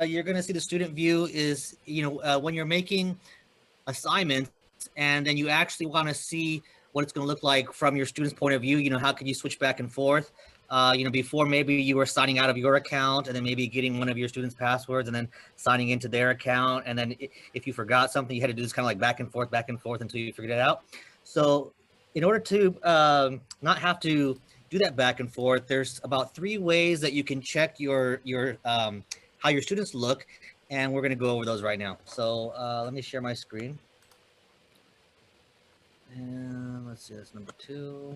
you're going to see the student view is, when you're making assignments and then you actually want to see what it's going to look like from your student's point of view, how can you switch back and forth? Before maybe you were signing out of your account and then maybe getting one of your students' passwords and then signing into their account. And then if you forgot something, you had to do this kind of like back and forth until you figured it out. So in order to not have to do that back and forth, there's about 3 ways that you can check your how your students look, and we're going to go over those right now. So let me share my screen. And let's see, that's number 2.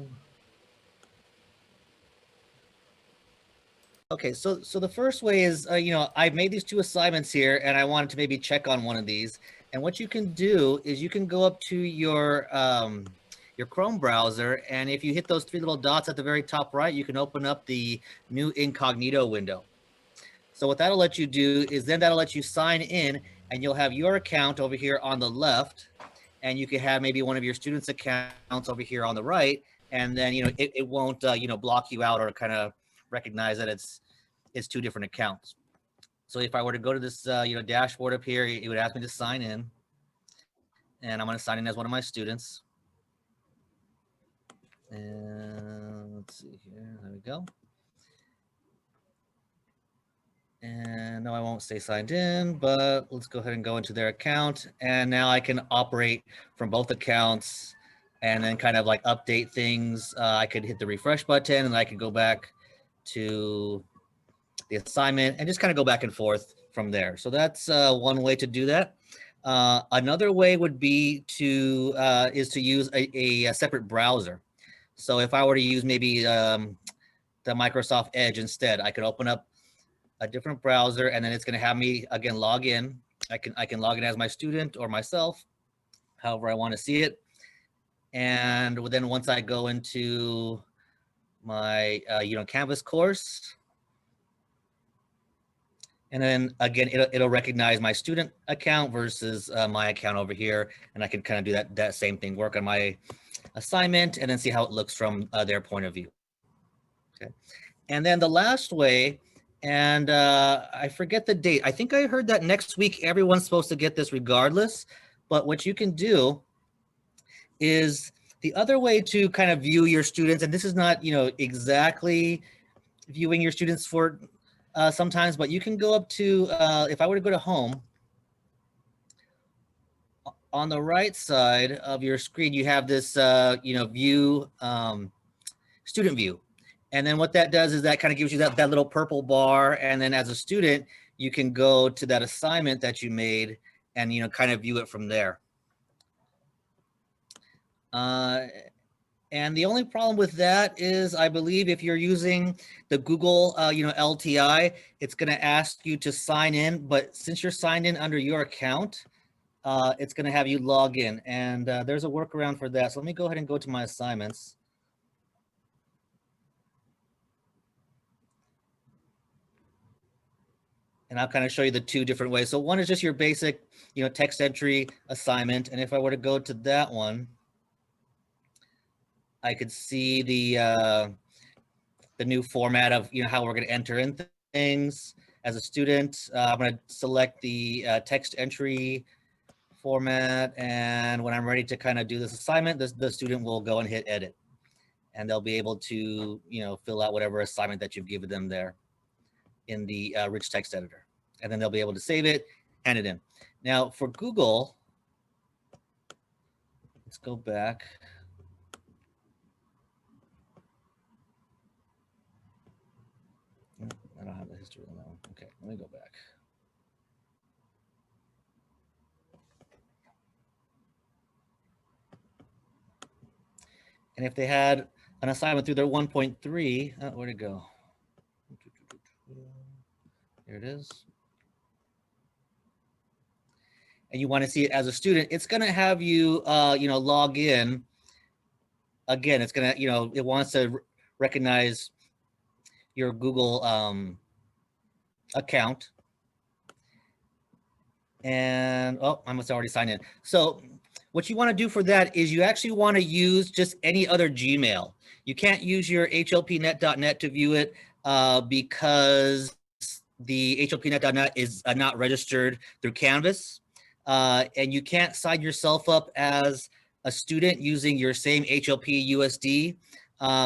Okay, so the first way is, I've made these 2 assignments here, and I wanted to maybe check on one of these. And what you can do is you can go up to your Chrome browser, and if you hit those 3 little dots at the very top right, you can open up the new incognito window. So what that'll let you do is then that'll let you sign in, and you'll have your account over here on the left, and you can have maybe one of your students' accounts over here on the right, and then it won't block you out or kind of recognize that it's 2 different accounts. So if I were to go to this dashboard up here, it would ask me to sign in, and I'm going to sign in as one of my students. And let's see here. There we go. And no, I won't stay signed in, but let's go ahead and go into their account. And now I can operate from both accounts and then kind of like update things. I could hit the refresh button and I could go back to the assignment and just kind of go back and forth from there. So that's one way to do that. Another way would be to use a separate browser. So if I were to use maybe the Microsoft Edge instead, I could open up a different browser, and then it's going to have me again log in. I can log in as my student or myself, however I want to see it. And then once I go into my Canvas course, and then again it'll recognize my student account versus my account over here, and I can kind of do that same thing, work on my assignment, and then see how it looks from their point of view. Okay, and then the last way. And I forget the date. I think I heard that next week everyone's supposed to get this regardless. But what you can do is the other way to kind of view your students, and this is not exactly viewing your students for sometimes, but you can go up to, if I were to go to home, on the right side of your screen, you have this view, student view. And then what that does is that kind of gives you that little purple bar. And then as a student, you can go to that assignment that you made and, kind of view it from there. And the only problem with that is, I believe if you're using the Google, LTI, it's going to ask you to sign in. But since you're signed in under your account, it's going to have you log in. And there's a workaround for that. So let me go ahead and go to my assignments. And I'll kind of show you the 2 different ways. So one is just your basic, text entry assignment. And if I were to go to that one, I could see the new format of, how we're going to enter in things as a student. I'm going to select the text entry format. And when I'm ready to kind of do this assignment, the student will go and hit edit. And they'll be able to, fill out whatever assignment that you've given them there in the rich text editor, and then they'll be able to save it, hand it in. Now for Google, let's go back. I don't have the history on that one. Okay, let me go back. And if they had an assignment through their 1.3, where'd it go? Here it is. And you want to see it as a student, it's going to have you, log in. Again, it's going to, it wants to recognize your Google account. And, I must already sign in. So what you want to do for that is you actually want to use just any other Gmail. You can't use your hlpnet.net to view it because the HLPnet.net is not registered through Canvas, and you can't sign yourself up as a student using your same HLP USD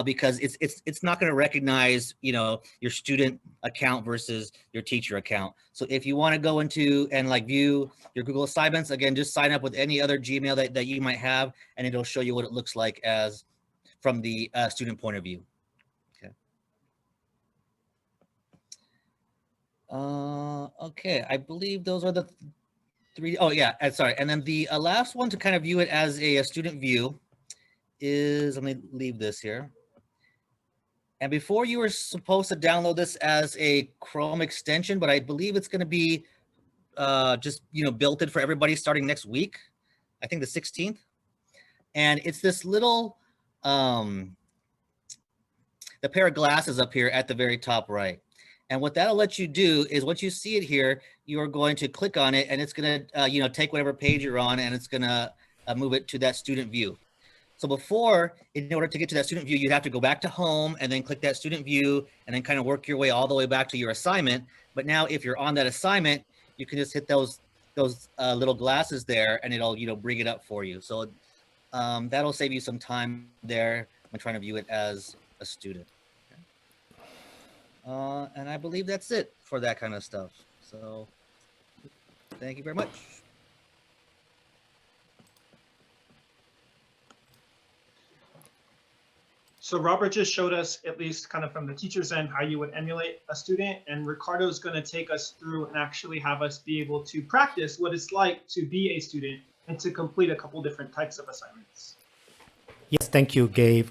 because it's not going to recognize your student account versus your teacher account. So if you want to go into and like view your Google assignments, again, just sign up with any other Gmail that you might have, and it'll show you what it looks like as from the student point of view. Okay. Okay, I believe those are the three. Oh yeah, sorry. And then the last one to kind of view it as a student view is, let me leave this here. And before you were supposed to download this as a Chrome extension, but I believe it's going to be just built in for everybody starting next week. I think the 16th. And it's this little the pair of glasses up here at the very top right. And what that'll let you do is once you see it here, you're going to click on it and it's going to take whatever page you're on and it's going to move it to that student view. So before, in order to get to that student view, you'd have to go back to home and then click that student view and then kind of work your way all the way back to your assignment. But now if you're on that assignment, you can just hit those little glasses there and it'll bring it up for you. So that'll save you some time there when trying to view it as a student. And I believe that's it for that kind of stuff. So thank you very much. So Robert just showed us, at least kind of from the teacher's end, how you would emulate a student. And Ricardo is going to take us through and actually have us be able to practice what it's like to be a student and to complete a couple different types of assignments. Yes, thank you, Gabe.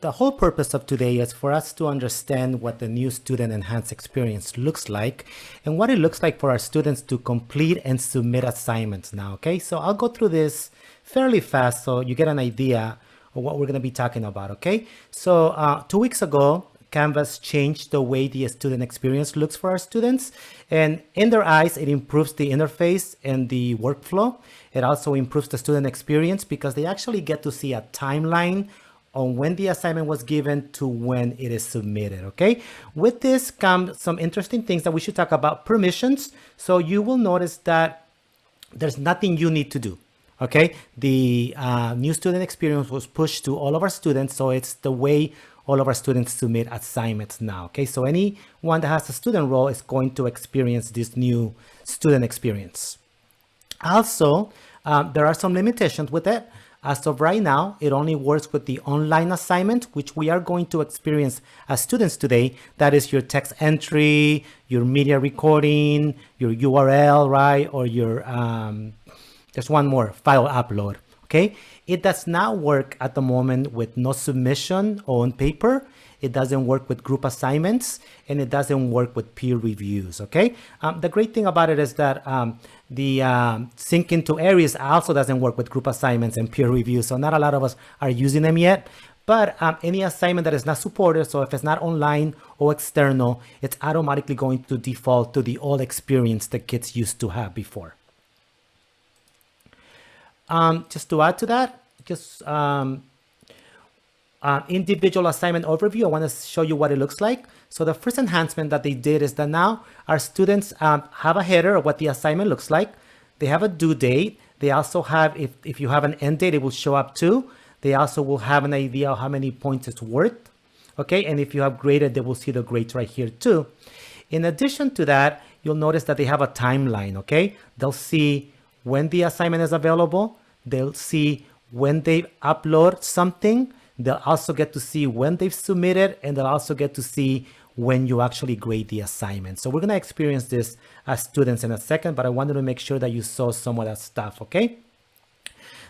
The whole purpose of today is for us to understand what the new student enhanced experience looks like and what it looks like for our students to complete and submit assignments now, okay? So I'll go through this fairly fast so you get an idea of what we're going to be talking about, okay? So 2 weeks ago, Canvas changed the way the student experience looks for our students. And in their eyes, it improves the interface and the workflow. It also improves the student experience because they actually get to see a timeline on when the assignment was given to when it is submitted, okay? With this come some interesting things that we should talk about. Permissions. So you will notice that there's nothing you need to do, okay? The new student experience was pushed to all of our students, so it's the way all of our students submit assignments now, okay? So anyone that has a student role is going to experience this new student experience. Also, there are some limitations with it. As of right now, it only works with the online assignment, which we are going to experience as students today. That is your text entry, your media recording, your URL, right? Or your, there's one more, file upload, okay? It does not work at the moment with no submission on paper. It doesn't work with group assignments, and it doesn't work with peer reviews, okay? The great thing about it is that the sync into areas also doesn't work with group assignments and peer reviews, so not a lot of us are using them yet. But any assignment that is not supported, so if it's not online or external, it's automatically going to default to the old experience the kids used to have before. Just to add to that, just individual assignment overview, I want to show you what it looks like. So the first enhancement that they did is that now our students have a header of what the assignment looks like. They have a due date. They also have, if you have an end date, it will show up too. They also will have an idea of how many points it's worth. Okay, and if you have graded, they will see the grades right here too. In addition to that, you'll notice that they have a timeline, okay? They'll see when the assignment is available. They'll see when they upload something. They'll also get to see when they've submitted, and they'll also get to see when you actually grade the assignment. So we're going to experience this as students in a second, but I wanted to make sure that you saw some of that stuff, okay?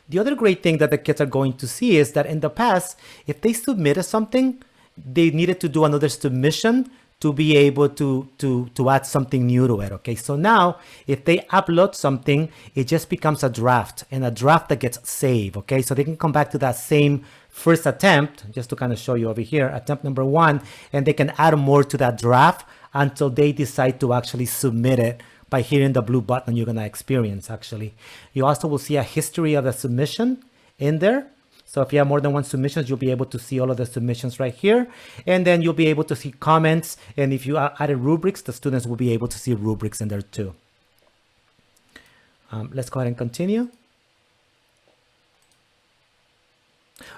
The other great thing that the kids are going to see is that in the past, if they submitted something, they needed to do another submission to be able to add something new to it, okay? So now, if they upload something, it just becomes a draft, and a draft that gets saved, okay? So they can come back to that same first attempt, just to kind of show you over here, attempt number 1, and they can add more to that draft until they decide to actually submit it by hitting the blue button you're gonna experience, actually. You also will see a history of the submission in there. So if you have more than one submissions, you'll be able to see all of the submissions right here. And then you'll be able to see comments. And if you added rubrics, the students will be able to see rubrics in there too. Let's go ahead and continue.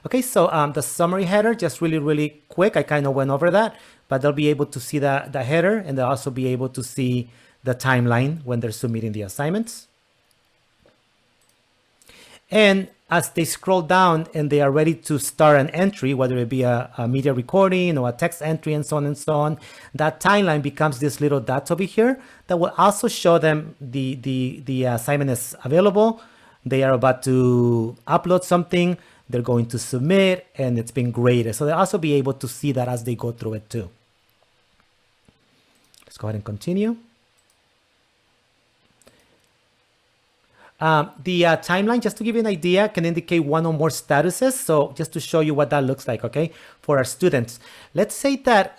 Okay, so the summary header, just really quick. I kind of went over that, but they'll be able to see the header, and they'll also be able to see the timeline when they're submitting the assignments. And as they scroll down and they are ready to start an entry, whether it be a media recording or a text entry and so on, that timeline becomes this little dot over here that will also show them the assignment is available. They are about to upload something, they're going to submit, and it's been graded. So they'll also be able to see that as they go through it too. Let's go ahead and continue. The timeline, just to give you an idea, can indicate one or more statuses. So just to show you what that looks like, okay, for our students. Let's say that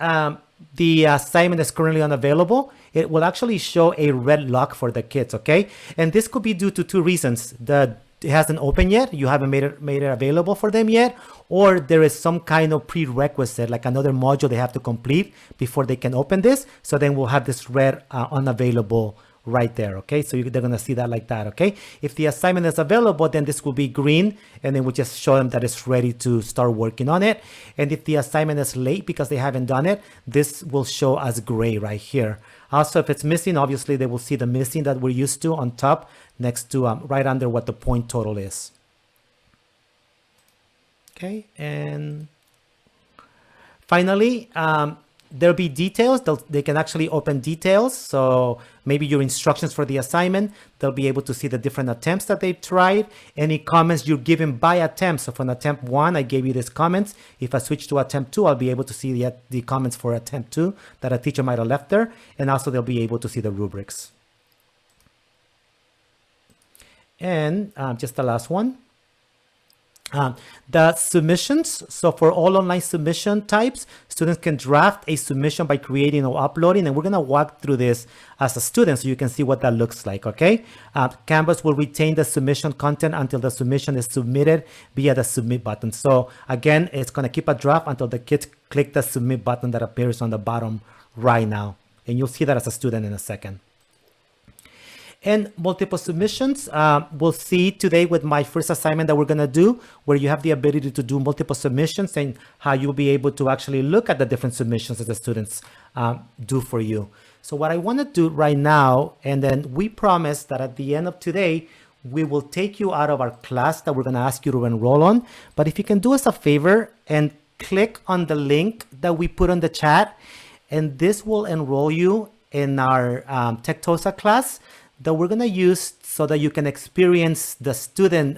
the assignment is currently unavailable. It will actually show a red lock for the kids, okay? And this could be due to two reasons. It hasn't opened yet, you haven't made it available for them yet, or there is some kind of prerequisite, like another module they have to complete before they can open this. So then we'll have this red unavailable right there, okay? So they're gonna see that like that, okay? If the assignment is available, then this will be green, and then we'll just show them that it's ready to start working on it. And if the assignment is late because they haven't done it, this will show as gray right here. Also, if it's missing, obviously they will see the missing that we're used to on top, next to right under what the point total is. Okay, and finally, there'll be details. They can actually open details. So maybe your instructions for the assignment, they'll be able to see the different attempts that they've tried, any comments you're given by attempt. So for attempt 1, I gave you these comments. If I switch to attempt 2, I'll be able to see the comments for attempt 2 that a teacher might have left there. And also they'll be able to see the rubrics. And just the last one. The submissions. So for all online submission types, students can draft a submission by creating or uploading, and we're going to walk through this as a student so you can see what that looks like, okay? Canvas will retain the submission content until the submission is submitted via the submit button. So again, it's going to keep a draft until the kids click the submit button that appears on the bottom right now, and you'll see that as a student in a second. And multiple submissions, we'll see today with my first assignment that we're gonna do, where you have the ability to do multiple submissions and how you'll be able to actually look at the different submissions that the students do for you. So what I wanna do right now, and then we promise that at the end of today, we will take you out of our class that we're gonna ask you to enroll on. But if you can do us a favor and click on the link that we put on the chat, and this will enroll you in our Tectosa class that we're going to use so that you can experience the student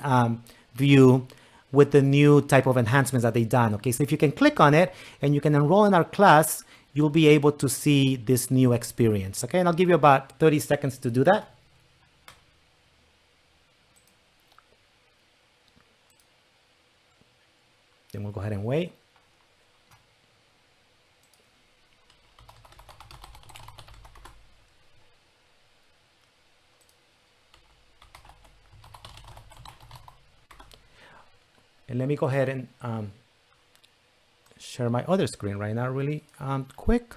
view with the new type of enhancements that they've done. Okay, so if you can click on it and you can enroll in our class, you'll be able to see this new experience. Okay, and I'll give you about 30 seconds to do that. Then we'll go ahead and wait. And let me go ahead and share my other screen right now really quick.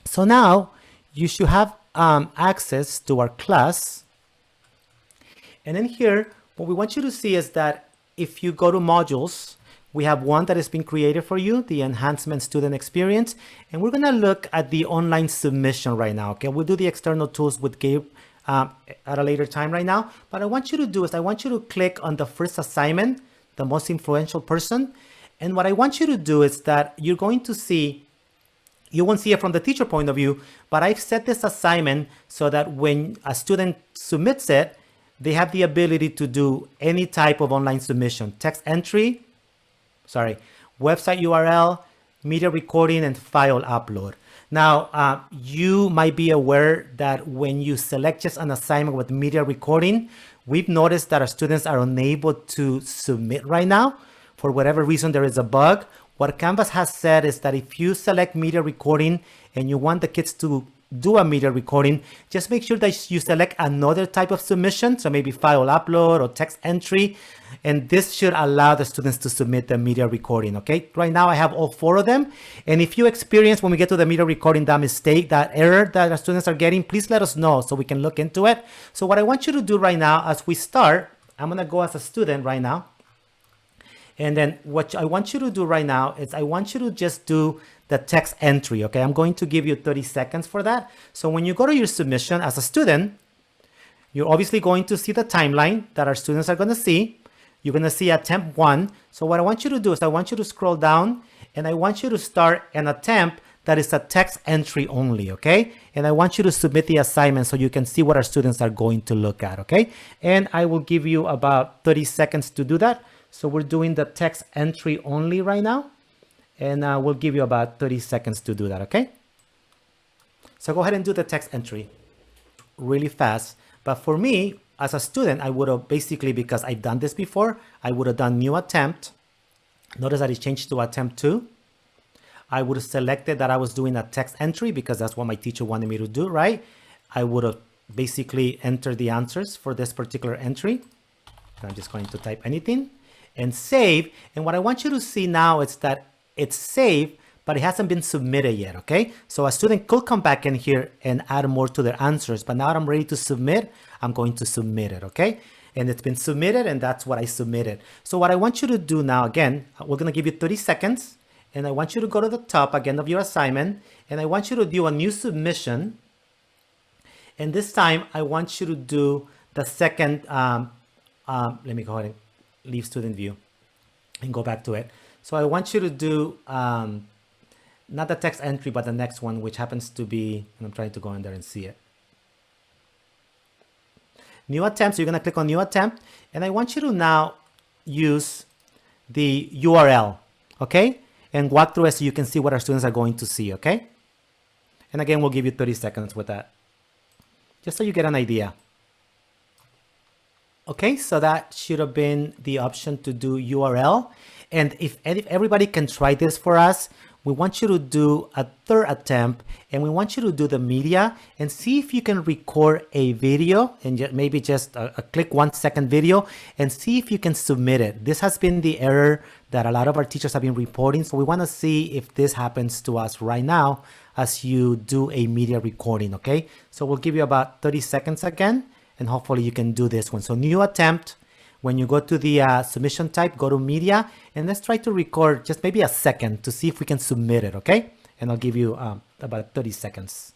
So now you should have access to our class. And then here, what we want you to see is that if you go to modules, we have one that has been created for you, the enhancement student experience. And we're gonna look at the online submission right now, okay? We'll do the external tools with Gabe at a later time right now. But I want you to do is I want you to click on the first assignment, the most influential person. And what I want you to do is that you're going to see, you won't see it from the teacher point of view, but I've set this assignment so that when a student submits it, they have the ability to do any type of online submission, text entry, website URL, media recording, and file upload. Now, you might be aware that when you select just an assignment with media recording, we've noticed that our students are unable to submit right now. For whatever reason, there is a bug. What Canvas has said is that if you select media recording and you want the kids to do a media recording, just make sure that you select another type of submission. So maybe file upload or text entry. And this should allow the students to submit the media recording, okay? Right now I have all 4 of them. And if you experience when we get to the media recording that mistake, that error that our students are getting, please let us know so we can look into it. So what I want you to do right now as we start, I'm gonna go as a student right now. And then what I want you to do right now is I want you to just do the text entry, okay? I'm going to give you 30 seconds for that. So when you go to your submission as a student, you're obviously going to see the timeline that our students are gonna see. You're gonna see attempt 1. So what I want you to do is I want you to scroll down and I want you to start an attempt that is a text entry only, okay? And I want you to submit the assignment so you can see what our students are going to look at, okay? And I will give you about 30 seconds to do that. So we're doing the text entry only right now. And we'll give you about 30 seconds to do that, okay? So go ahead and do the text entry really fast. But for me, as a student, I would have basically, because I've done this before, I would have done new attempt. Notice that it changed to attempt 2. I would have selected that I was doing a text entry because that's what my teacher wanted me to do, right? I would have basically entered the answers for this particular entry. I'm just going to type anything and save. And what I want you to see now is that it's saved, but it hasn't been submitted yet, okay? So a student could come back in here and add more to their answers, but now that I'm ready to submit, I'm going to submit it, okay? And it's been submitted, and that's what I submitted. So what I want you to do now, again, we're gonna give you 30 seconds, and I want you to go to the top again of your assignment, and I want you to do a new submission. And this time, I want you to do the second, let me go ahead and leave student view and go back to it. So I want you to do not the text entry, but the next one, which happens to be, and I'm trying to go in there and see it. New attempt, so you're gonna click on new attempt, and I want you to now use the URL, okay? And walk through it so you can see what our students are going to see, okay? And again, we'll give you 30 seconds with that, just so you get an idea. Okay, so that should have been the option to do URL. And if everybody can try this for us, we want you to do a 3rd attempt, and we want you to do the media and see if you can record a video and maybe just a click 1-second video and see if you can submit it. This has been the error that a lot of our teachers have been reporting. So we want to see if this happens to us right now as you do a media recording, okay? So we'll give you about 30 seconds again, and hopefully you can do this one. So new attempt. When you go to the submission type, go to media, and let's try to record just maybe a second to see if we can submit it, okay? And I'll give you about 30 seconds.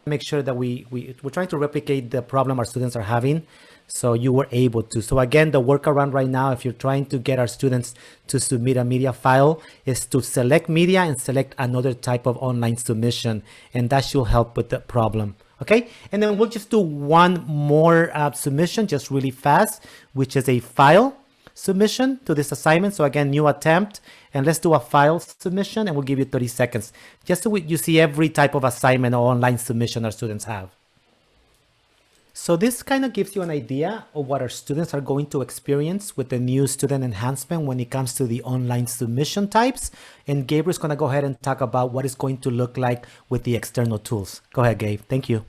Make sure that we're trying to replicate the problem our students are having, so you were able to. So again, the workaround right now, if you're trying to get our students to submit a media file, is to select media and select another type of online submission, and that should help with the problem. Okay, and then we'll just do one more submission just really fast, which is a file submission to this assignment. So again, new attempt, and let's do a file submission, and we'll give you 30 seconds just so you see every type of assignment or online submission our students have. So this kind of gives you an idea of what our students are going to experience with the new student enhancement when it comes to the online submission types. And Gabriel's going to go ahead and talk about what it's going to look like with the external tools. Go ahead, Gabe. Thank you.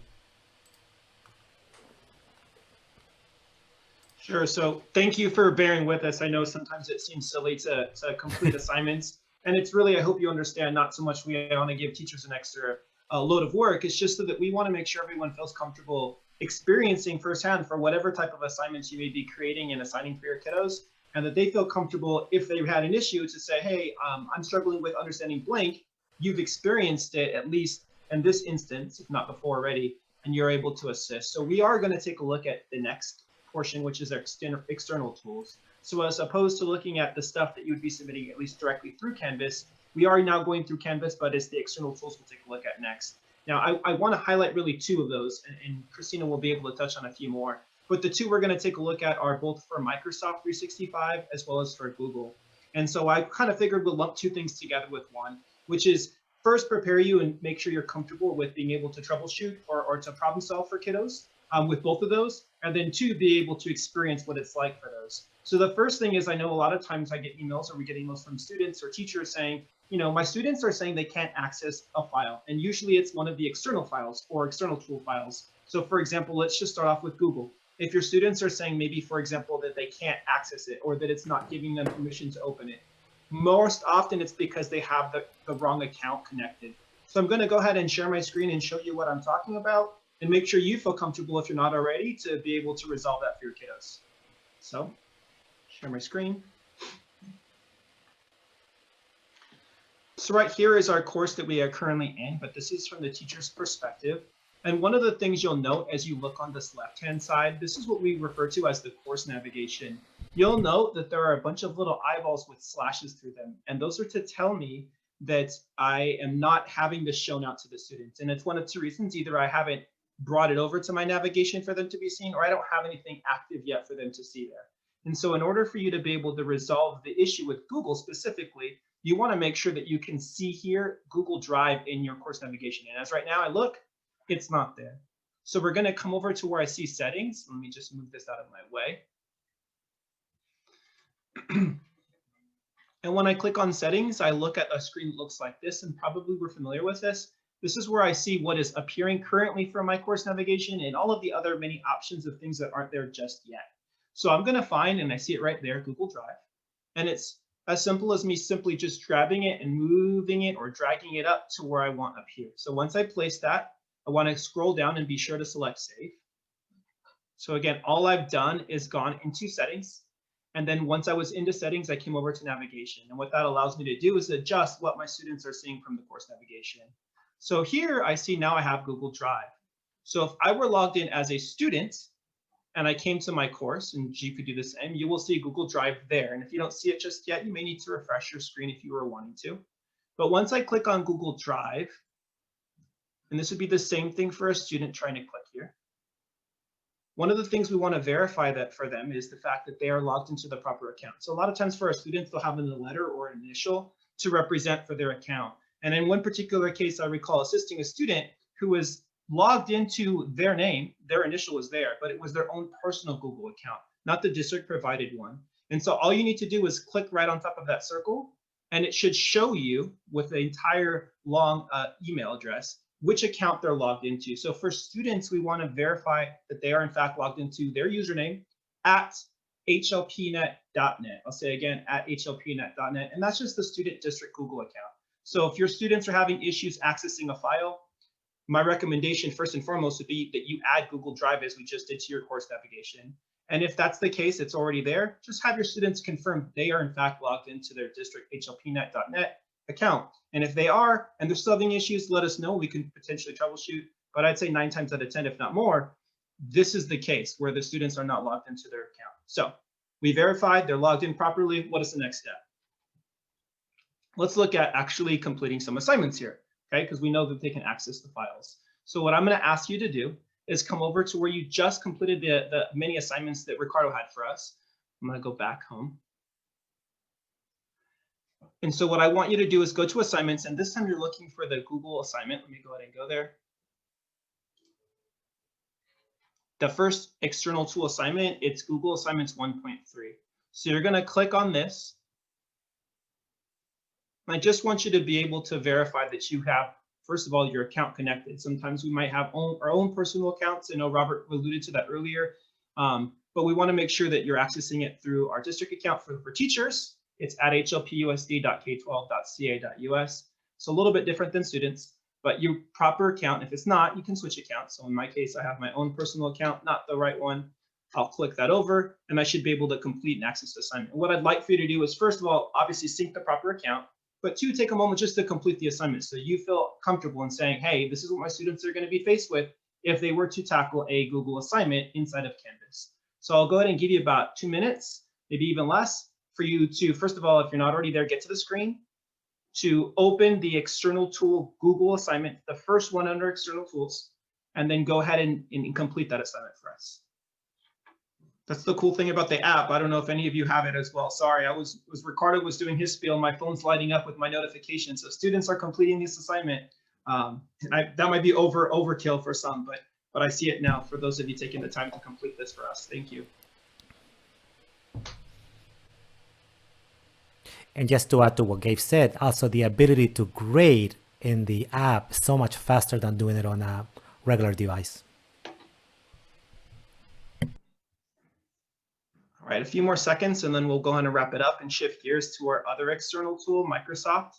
Sure. So thank you for bearing with us. I know sometimes it seems silly to complete assignments. And it's really, I hope you understand, not so much we want to give teachers an extra load of work. It's just so that we want to make sure everyone feels comfortable experiencing firsthand for whatever type of assignments you may be creating and assigning for your kiddos, and that they feel comfortable if they've had an issue to say, hey, I'm struggling with understanding blank. You've experienced it, at least in this instance, if not before already, and you're able to assist. So we are going to take a look at the next portion, which is our external tools. So as opposed to looking at the stuff that you would be submitting at least directly through Canvas, we are now going through Canvas, but it's the external tools we'll take a look at next. Now, I want to highlight really 2 of those, and Christina will be able to touch on a few more. But the 2 we're going to take a look at are both for Microsoft 365 as well as for Google. And so I kind of figured we'll lump 2 things together with one, which is first prepare you and make sure you're comfortable with being able to troubleshoot or to problem solve for kiddos with both of those, and then 2, be able to experience what it's like for those. So the first thing is, I know a lot of times I get emails or we get emails from students or teachers saying, my students are saying they can't access a file, and usually it's one of the external files or external tool files. So for example, let's just start off with Google. If your students are saying maybe, for example, that they can't access it or that it's not giving them permission to open it, most often it's because they have the wrong account connected. So I'm going to go ahead and share my screen and show you what I'm talking about, and make sure you feel comfortable, if you're not already, to be able to resolve that for your kiddos. So share my screen. So right here is our course that we are currently in, but this is from the teacher's perspective. And one of the things you'll note as you look on this left-hand side, this is what we refer to as the course navigation. You'll note that there are a bunch of little eyeballs with slashes through them, and those are to tell me that I am not having this shown out to the students. And it's one of two reasons: either I haven't brought it over to my navigation for them to be seen, or I don't have anything active yet for them to see there. And so in order for you to be able to resolve the issue with Google specifically, you want to make sure that you can see here Google Drive in your course navigation. And as right now I look, it's not there. So we're going to come over to where I see settings. Let me just move this out of my way. And when I click on settings, I look at a screen that looks like this, and probably we're familiar with this. This is where I see what is appearing currently for my course navigation and all of the other many options of things that aren't there just yet. So I'm going to find, and I see it right there, Google Drive. And it's as simple as me simply just grabbing it and moving it or dragging it up to where I want up here. So once I place that, I want to scroll down and be sure to select save. So again, all I've done is gone into settings. And then once I was into settings, I came over to navigation. And what that allows me to do is adjust what my students are seeing from the course navigation. So here I see now I have Google Drive. So if I were logged in as a student and I came to my course, and you could do the same, you will see Google Drive there. And if you don't see it just yet, you may need to refresh your screen if you were wanting to. But once I click on Google Drive, and this would be the same thing for a student trying to click here. One of the things we want to verify that for them is the fact that they are logged into the proper account. So a lot of times for our students, they'll have a letter or an initial to represent for their account. And in one particular case, I recall assisting a student who was logged into their name, their initial was there, but it was their own personal Google account, not the district provided one. And so all you need to do is click right on top of that circle, and it should show you with the entire long email address which account they're logged into. So for students, we want to verify that they are in fact logged into their username at hlpnet.net. I'll say again, at hlpnet.net, and that's just the student district Google account. So if your students are having issues accessing a file, my recommendation first and foremost would be that you add Google Drive as we just did to your course navigation. And if that's the case, it's already there, just have your students confirm they are in fact logged into their district hlpnet.net account. And if they are, and they're still having issues, let us know. We can potentially troubleshoot. But I'd say 9 times out of 10, if not more, this is the case where the students are not logged into their account. So we verified they're logged in properly. What is the next step? Let's look at actually completing some assignments here, okay? Because we know that they can access the files. So what I'm going to ask you to do is come over to where you just completed the mini assignments that Ricardo had for us. I'm going to go back home. And so what I want you to do is go to assignments, and this time you're looking for the Google assignment. Let me go ahead and go there. The first external tool assignment, it's Google Assignments 1.3. So you're going to click on this. I just want you to be able to verify that you have, first of all, your account connected. Sometimes we might have our own personal accounts. I know Robert alluded to that earlier, but we want to make sure that you're accessing it through our district account for teachers. It's at hlpusd.k12.ca.us. So a little bit different than students, but your proper account, if it's not, you can switch accounts. So in my case, I have my own personal account, not the right one. I'll click that over, and I should be able to complete and access the assignment. And what I'd like for you to do is, first of all, obviously sync the proper account, but two, take a moment just to complete the assignment so you feel comfortable in saying, hey, this is what my students are going to be faced with if they were to tackle a Google assignment inside of Canvas. So I'll go ahead and give you about 2 minutes, maybe even less, for you to, first of all, if you're not already there, get to the screen, to open the external tool Google assignment, the first one under external tools, and then go ahead and complete that assignment for us. That's the cool thing about the app. I don't know if any of you have it as well. Sorry, Ricardo was doing his spiel, my phone's lighting up with my notifications. So students are completing this assignment. That might be overkill for some, but I see it now for those of you taking the time to complete this for us. Thank you. And just to add to what Gabe said, also the ability to grade in the app so much faster than doing it on a regular device. All right, a few more seconds and then we'll go ahead and wrap it up and shift gears to our other external tool, Microsoft.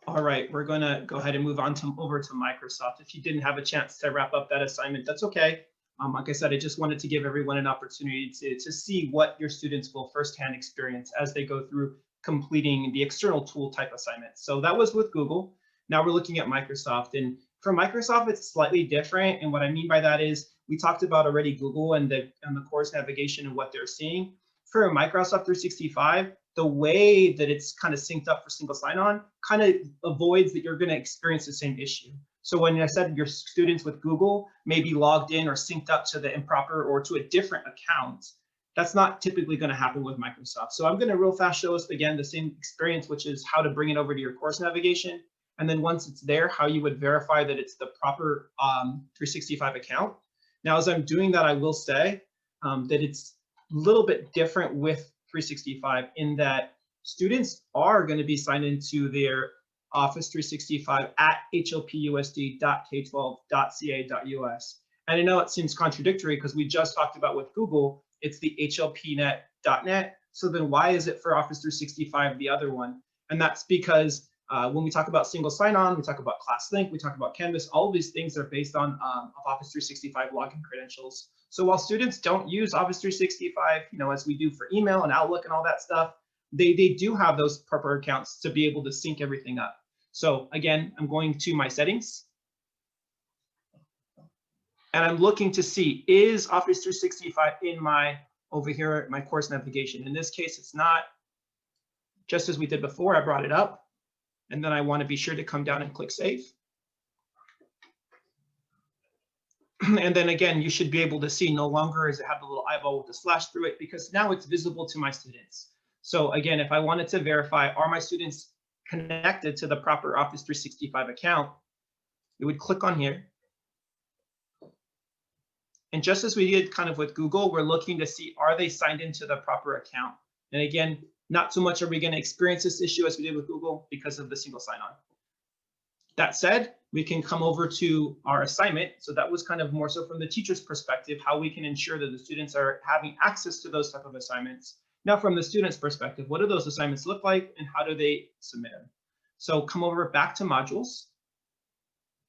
All right, we're going to go ahead and move on over to Microsoft. If you didn't have a chance to wrap up that assignment, that's okay. Like I said, I just wanted to give everyone an opportunity to see what your students will firsthand experience as they go through completing the external tool type assignments. So that was with Google. Now we're looking at Microsoft. And for Microsoft, it's slightly different. And what I mean by that is we talked about already Google and the course navigation and what they're seeing. For Microsoft 365, the way that it's kind of synced up for single sign-on kind of avoids that you're going to experience the same issue. So when I said your students with Google may be logged in or synced up to the improper or to a different account, that's not typically going to happen with Microsoft. So I'm going to real fast show us again the same experience, which is how to bring it over to your course navigation. And then once it's there, how you would verify that it's the proper 365 account. Now, as I'm doing that, I will say that it's a little bit different with 365 in that students are going to be signed into their Office 365 at hlpusd.k12.ca.us. And I know it seems contradictory because we just talked about with Google, it's the hlpnet.net. So then why is it for Office 365 the other one? And that's because when we talk about single sign-on, we talk about ClassLink, we talk about Canvas, all of these things are based on Office 365 login credentials. So while students don't use Office 365, as we do for email and Outlook and all that stuff, they do have those proper accounts to be able to sync everything up. So again, I'm going to my settings. And I'm looking to see, is Office 365 in over here at my course navigation? In this case, it's not. Just as we did before, I brought it up. And then I want to be sure to come down and click Save. And then again, you should be able to see no longer does it have the little eyeball with the slash through it because now it's visible to my students. So again, if I wanted to verify, are my students connected to the proper Office 365 account, you would click on here. And just as we did kind of with Google, we're looking to see, are they signed into the proper account? And again, not so much are we going to experience this issue as we did with Google because of the single sign-on. That said, we can come over to our assignment. So that was kind of more so from the teacher's perspective, how we can ensure that the students are having access to those type of assignments. Now, from the student's perspective, what do those assignments look like and how do they submit them? So come over back to modules.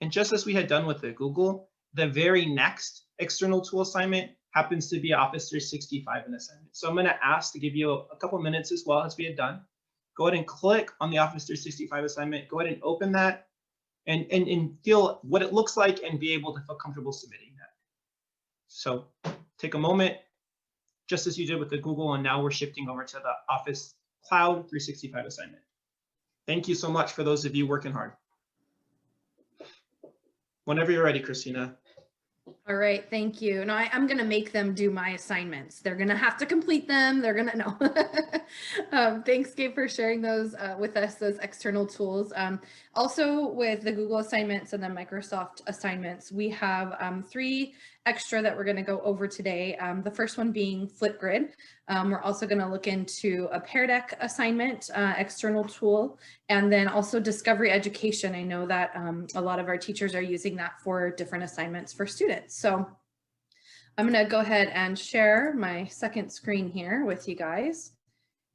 And just as we had done with the Google, the very next external tool assignment happens to be Office 365 an assignment. So I'm going to ask to give you a couple minutes as well as we had done. Go ahead and click on the Office 365 assignment. Go ahead and open that and feel what it looks like and be able to feel comfortable submitting that. So take a moment, just as you did with the Google, and now we're shifting over to the Office Cloud 365 assignment. Thank you so much for those of you working hard. Whenever you're ready, Christina. All right, thank you. Now I'm going to make them do my assignments. They're going to have to complete them. They're going to know. Thanks, Gabe, for sharing those with us, those external tools. Also with the Google assignments and the Microsoft assignments, we have 3 extra that we're going to go over today. The first one being Flipgrid. We're also going to look into a Pear Deck assignment, external tool, and then also Discovery Education. I know that a lot of our teachers are using that for different assignments for students. So I'm going to go ahead and share my second screen here with you guys.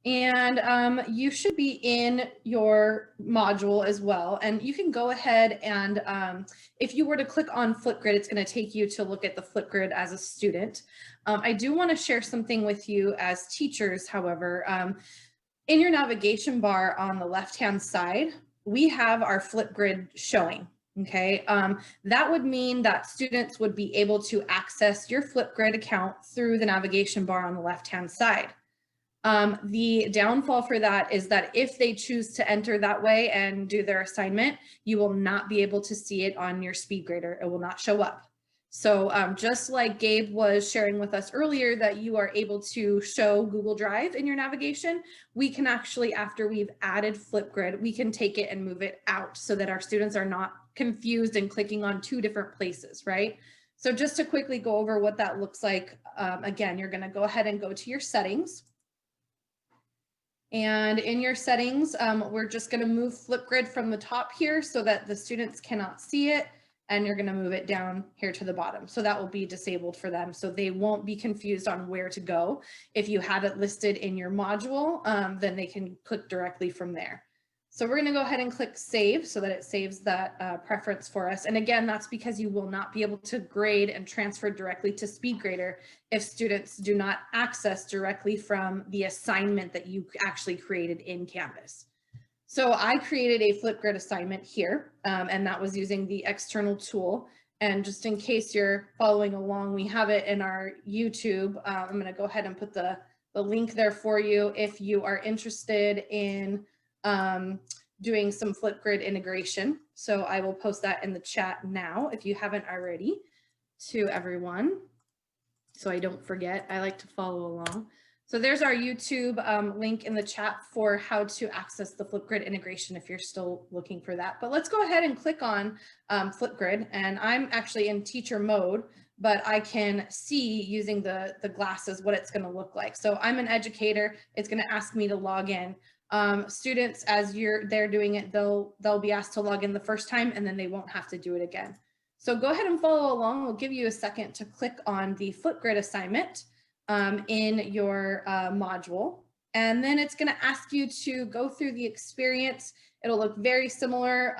And you should be in your module as well. And you can go ahead and if you were to click on Flipgrid, it's going to take you to look at the Flipgrid as a student. I do want to share something with you as teachers, however. In your navigation bar on the left-hand side, we have our Flipgrid showing. Okay, that would mean that students would be able to access your Flipgrid account through the navigation bar on the left-hand side. The downfall for that is that if they choose to enter that way and do their assignment, you will not be able to see it on your SpeedGrader. It will not show up. So just like Gabe was sharing with us earlier that you are able to show Google Drive in your navigation, we can actually, after we've added Flipgrid, we can take it and move it out so that our students are not confused and clicking on 2 different places, right? So just to quickly go over what that looks like, again, you're going to go ahead and go to your settings. And in your settings, we're just going to move Flipgrid from the top here so that the students cannot see it. And you're going to move it down here to the bottom. So that will be disabled for them. So they won't be confused on where to go. If you have it listed in your module, then they can click directly from there. So we're going to go ahead and click save so that it saves that preference for us. And again, that's because you will not be able to grade and transfer directly to SpeedGrader if students do not access directly from the assignment that you actually created in Canvas. So I created a Flipgrid assignment here, and that was using the external tool. And just in case you're following along, we have it in our YouTube. I'm going to go ahead and put the link there for you if you are interested in doing some Flipgrid integration. So I will post that in the chat now if you haven't already to everyone. So I don't forget, I like to follow along. So there's our YouTube link in the chat for how to access the Flipgrid integration if you're still looking for that. But let's go ahead and click on Flipgrid. And I'm actually in teacher mode, but I can see using the glasses what it's going to look like. So I'm an educator. It's going to ask me to log in. Students, as they're doing it, they'll be asked to log in the first time and then they won't have to do it again. So go ahead and follow along. We'll give you a second to click on the Flipgrid assignment in your module. And then it's going to ask you to go through the experience. It'll look very similar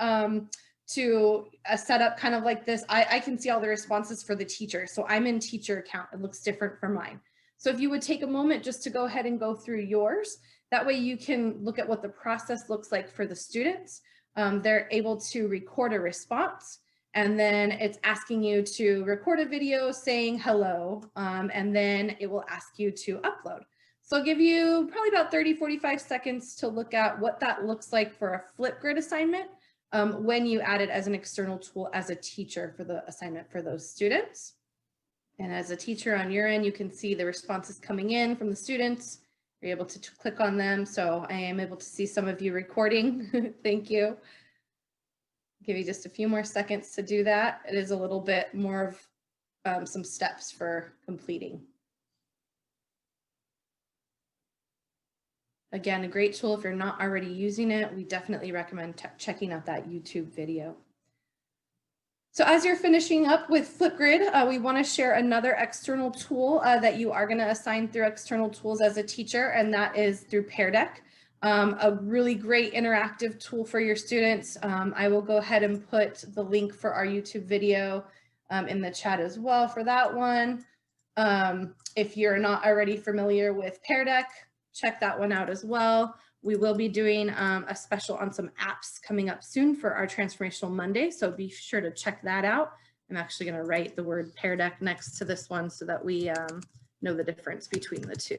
to a setup kind of like this. I can see all the responses for the teacher. So I'm in teacher account. It looks different from mine. So if you would take a moment just to go ahead and go through yours, that way you can look at what the process looks like for the students. They're able to record a response. And then it's asking you to record a video saying hello, and then it will ask you to upload. So I'll give you probably about 30-45 seconds to look at what that looks like for a Flipgrid assignment when you add it as an external tool as a teacher for the assignment for those students. And as a teacher on your end, you can see the responses coming in from the students. You're able to click on them. So I am able to see some of you recording. Thank you. Give you just a few more seconds to do that. It is a little bit more of some steps for completing. Again, a great tool if you're not already using it. We definitely recommend checking out that YouTube video. So as you're finishing up with Flipgrid, we want to share another external tool that you are going to assign through external tools as a teacher, and that is through Pear Deck. A really great interactive tool for your students. I will go ahead and put the link for our YouTube video in the chat as well for that one. If you're not already familiar with Pear Deck, check that one out as well. We will be doing a special on some apps coming up soon for our Transformational Monday, so be sure to check that out. I'm actually going to write the word Pear Deck next to this one so that we know the difference between the two.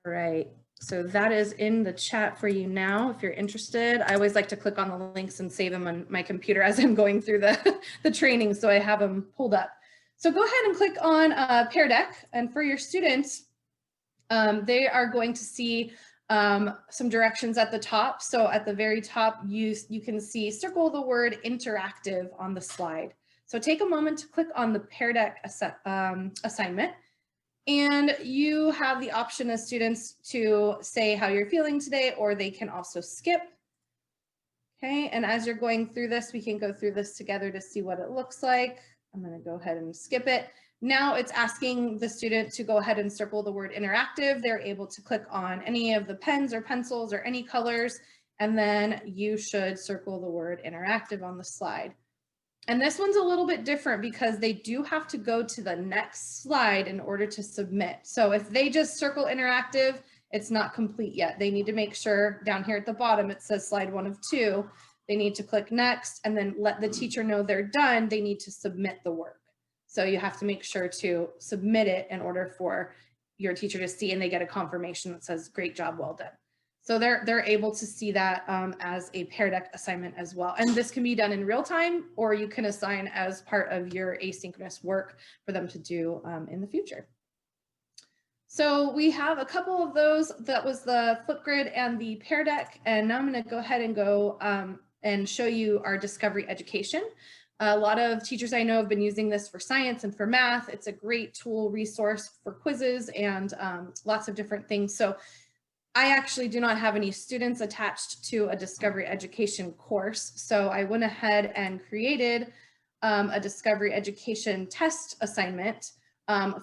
All right. So that is in the chat for you now if you're interested. I always like to click on the links and save them on my computer as I'm going through the training, so I have them pulled up. So go ahead and click on Pear Deck, and for your students, they are going to see some directions at the top. So at the very top, you can see circle the word interactive on the slide. So take a moment to click on the Pear Deck assignment. And you have the option as students to say how you're feeling today, or they can also skip. Okay, and as you're going through this, we can go through this together to see what it looks like. I'm going to go ahead and skip it. Now it's asking the student to go ahead and circle the word interactive. They're able to click on any of the pens or pencils or any colors, and then you should circle the word interactive on the slide. And this one's a little bit different because they do have to go to the next slide in order to submit. So if they just circle interactive, it's not complete yet. They need to make sure down here at the bottom, it says slide 1 of 2. They need to click next and then let the teacher know they're done. They need to submit the work. So you have to make sure to submit it in order for your teacher to see, and they get a confirmation that says, great job, well done. So they're able to see that as a Pear Deck assignment as well. And this can be done in real time, or you can assign as part of your asynchronous work for them to do in the future. So we have a couple of those. That was the Flipgrid and the Pear Deck. And now I'm going to go ahead and go and show you our Discovery Education. A lot of teachers I know have been using this for science and for math. It's a great tool resource for quizzes and lots of different things. So I actually do not have any students attached to a Discovery Education course. So I went ahead and created a Discovery Education test assignment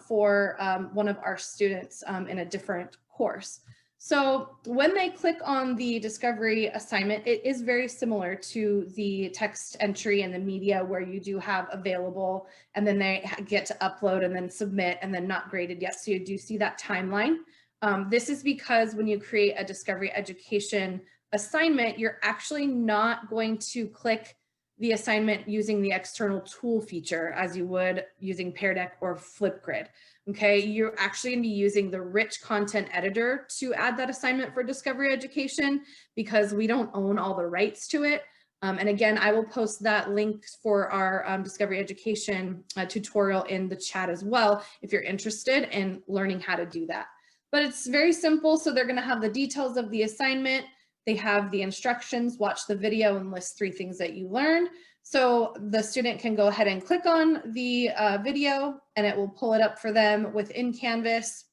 for one of our students in a different course. So when they click on the Discovery assignment, it is very similar to the text entry and the media where you do have available, and then they get to upload and then submit and then not graded yet. So you do see that timeline. This is because when you create a Discovery Education assignment, you're actually not going to click the assignment using the external tool feature as you would using Pear Deck or Flipgrid. Okay, you're actually going to be using the rich content editor to add that assignment for Discovery Education because we don't own all the rights to it. And again, I will post that link for our Discovery Education tutorial in the chat as well if you're interested in learning how to do that. But it's very simple. So they're going to have the details of the assignment. They have the instructions, watch the video and list 3 things that you learned. So the student can go ahead and click on the video and it will pull it up for them within Canvas.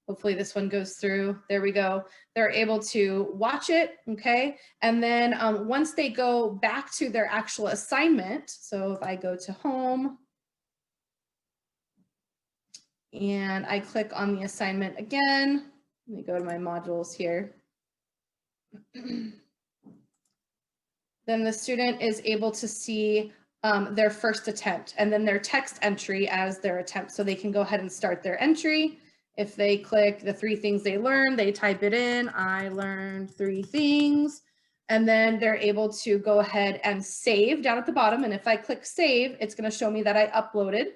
Hopefully this one goes through. There we go. They're able to watch it, okay? And then once they go back to their actual assignment, so if I go to home and I click on the assignment again, let me go to my modules here. Then the student is able to see their first attempt and then their text entry as their attempt. So they can go ahead and start their entry. If they click the 3 things they learned, they type it in, I learned 3 things, and then they're able to go ahead and save down at the bottom. And if I click save, it's going to show me that I uploaded.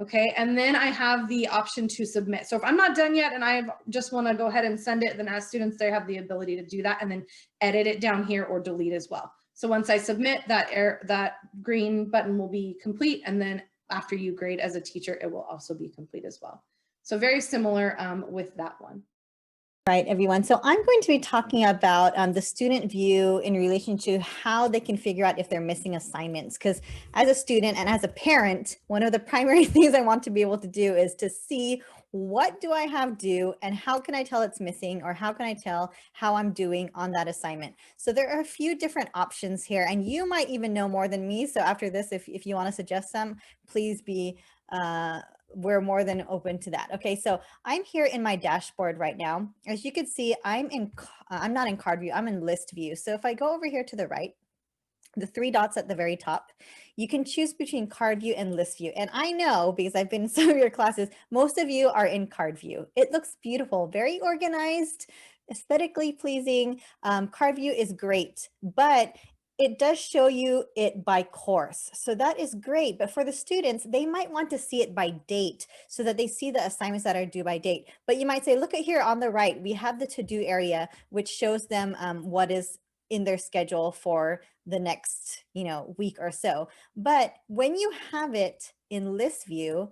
Okay, and then I have the option to submit. So if I'm not done yet and I just want to go ahead and send it, then as students, they have the ability to do that and then edit it down here or delete as well. So once I submit, that green button will be complete. And then after you grade as a teacher, it will also be complete as well. So very similar with that one. Right, everyone. So I'm going to be talking about the student view in relation to how they can figure out if they're missing assignments. Because as a student and as a parent, one of the primary things I want to be able to do is to see what do I have due and how can I tell it's missing, or how can I tell how I'm doing on that assignment. So there are a few different options here, and you might even know more than me. So after this, if you want to suggest some, please be we're more than open to that. Okay, so I'm here in my dashboard right now. As you can see, I'm not in card view, I'm in list view. So if I go over here to the right, the 3 dots at the very top, you can choose between card view and list view. And I know, because I've been in some of your classes, most of you are in card view. It looks beautiful, very organized, aesthetically pleasing. Card view is great, but it does show you it by course. So that is great. But for the students, they might want to see it by date so that they see the assignments that are due by date. But you might say, look at here on the right, we have the to-do area, which shows them what is in their schedule for the next, week or so. But when you have it in list view,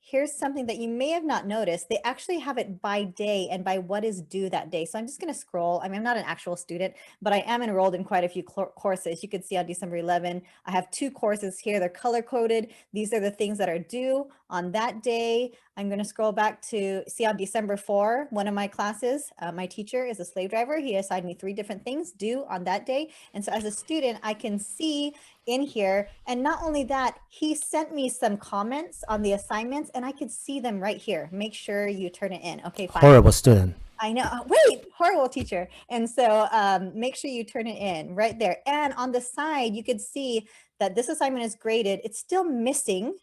here's something that you may have not noticed. They actually have it by day and by what is due that day. So I'm just going to scroll. I mean, I'm not an actual student, but I am enrolled in quite a few courses. You can see on December 11, I have 2 courses here. They're color coded. These are the things that are due on that day. I'm going to scroll back to see on December 4, one of my classes, my teacher is a slave driver. He assigned me 3 different things due on that day. And so as a student, I can see in here. And not only that, he sent me some comments on the assignments and I could see them right here. Make sure you turn it in. Okay, fine. Horrible student. I know. Wait, horrible teacher. And so make sure you turn it in right there. And on the side, you could see that this assignment is graded. It's still missing.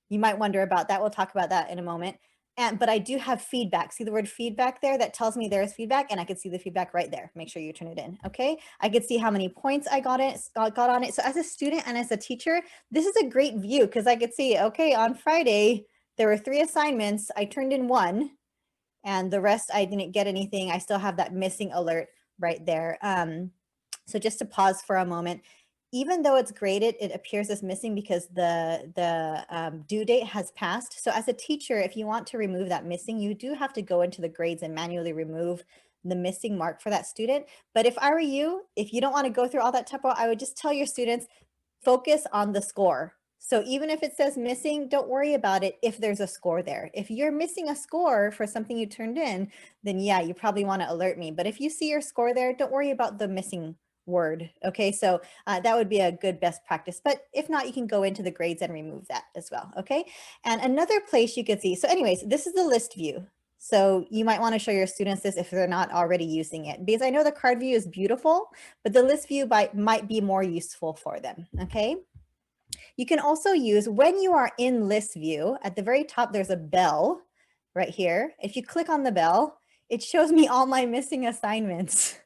You might wonder about that. We'll talk about that in a moment. But I do have feedback. See the word feedback there? That tells me there's feedback, and I can see the feedback right there. Make sure you turn it in, okay? I could see how many points I got on it. So as a student and as a teacher, this is a great view because I could see, okay, on Friday, there were 3 assignments. I turned in 1. and the rest I didn't get anything. I still have that missing alert right there. So just to pause for a moment, even though it's graded, it appears as missing because the due date has passed. So as a teacher, if you want to remove that missing, you do have to go into the grades and manually remove the missing mark for that student. But if I were you, if you don't want to go through all that typo, I would just tell your students, focus on the score. So even if it says missing, don't worry about it if there's a score there. If you're missing a score for something you turned in, then yeah, you probably want to alert me. But if you see your score there, don't worry about the missing word. Okay, so that would be a good best practice. But if not, you can go into the grades and remove that as well. Okay, and another place you could see. So anyways, this is the list view. So you might want to show your students this if they're not already using it, because I know the card view is beautiful, but the list view might be more useful for them. Okay. You can also use, when you are in list view, at the very top, there's a bell right here. If you click on the bell, it shows me all my missing assignments.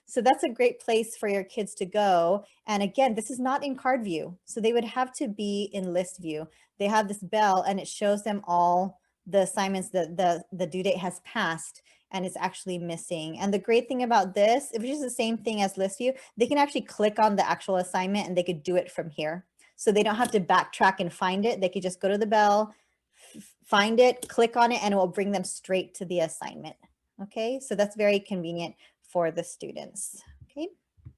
So that's a great place for your kids to go. And again, this is not in card view. So they would have to be in list view. They have this bell and it shows them all the assignments that the due date has passed and it's actually missing. And the great thing about this, which is the same thing as list view, they can actually click on the actual assignment and they could do it from here. So they don't have to backtrack and find it. They could just go to the bell, find it, click on it, and it will bring them straight to the assignment. Okay, so that's very convenient for the students. Okay, let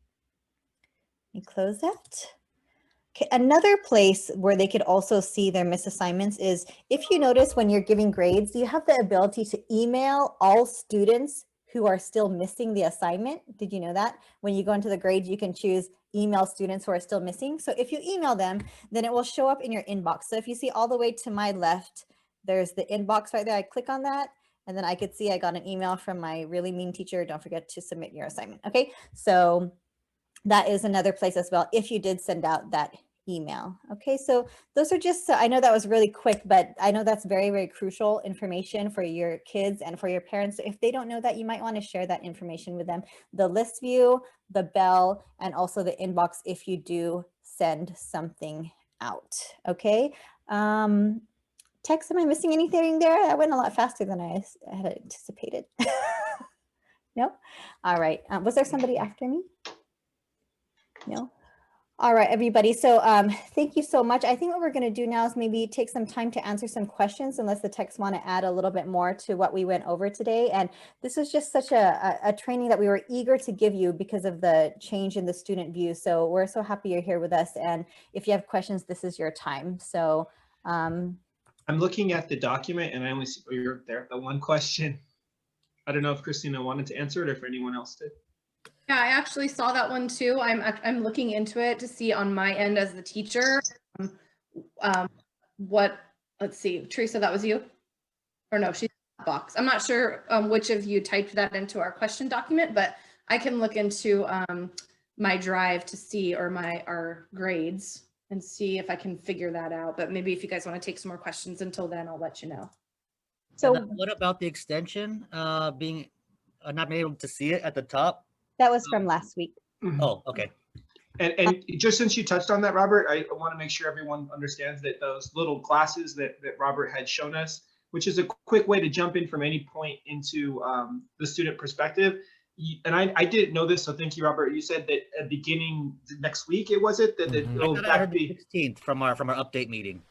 me close that. Okay, another place where they could also see their missed assignments is, if you notice when you're giving grades, you have the ability to email all students who are still missing the assignment. Did you know that? When you go into the grades, you can choose email students who are still missing. So if you email them, then it will show up in your inbox. So if you see all the way to my left, there's the inbox right there. I click on that. And then I could see I got an email from my really mean teacher. Don't forget to submit your assignment. Okay, so that is another place as well if you did send out that email. Okay, so those are just, I know that was really quick, but I know that's very, very crucial information for your kids and for your parents. So if they don't know that, you might want to share that information with them. The list view, the bell, and also the inbox if you do send something out. Okay. Text, am I missing anything there? That went a lot faster than I had anticipated. No? All right. Was there somebody after me? No? All right, everybody. So thank you so much. I think what we're going to do now is maybe take some time to answer some questions, unless the techs want to add a little bit more to what we went over today. And this was just such a training that we were eager to give you because of the change in the student view. So we're so happy you're here with us. And if you have questions, this is your time. So I'm looking at the document and I only see you're there. The one question. I don't know if Christina wanted to answer it or if anyone else did. Yeah, I actually saw that one too. I'm looking into it to see on my end as the teacher, what, let's see, Teresa, that was you? Or no, she's in that box. I'm not sure which of you typed that into our question document, but I can look into my drive to see, or our grades, and see if I can figure that out. But maybe if you guys want to take some more questions until then, I'll let you know. So what about the extension being not being able to see it at the top? that was from last week. Oh, okay. And just since you touched on that, Robert, I want to make sure everyone understands that those little glasses that Robert had shown us, which is a quick way to jump in from any point into the student perspective. And I didn't know this, so thank you, Robert. You said that at beginning next week, was it that it'll back be 16th from our update meeting.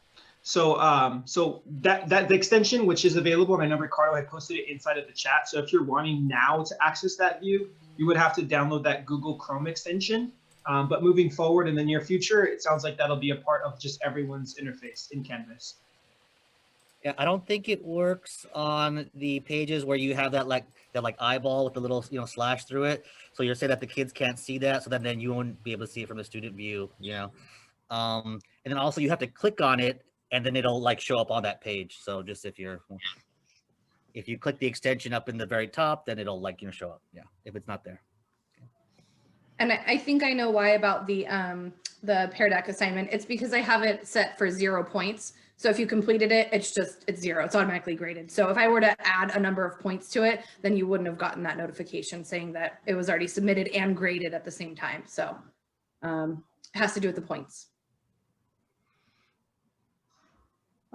So so that the extension, which is available, and I know Ricardo had posted it inside of the chat. So if you're wanting now to access that view, you would have to download that Google Chrome extension. But moving forward in the near future, it sounds like that'll be a part of just everyone's interface in Canvas. Yeah, I don't think it works on the pages where you have that like eyeball with the little slash through it. So you're saying that the kids can't see that, so then you won't be able to see it from the student view, and then also you have to click on it and then it'll like show up on that page. So just if you click the extension up in the very top, then it'll like show up. Yeah, if it's not there. And I think I know why about the Pear Deck assignment. It's because I have it set for 0 points. So if you completed it, it's 0. It's automatically graded. So if I were to add a number of points to it, then you wouldn't have gotten that notification saying that it was already submitted and graded at the same time. So it has to do with the points.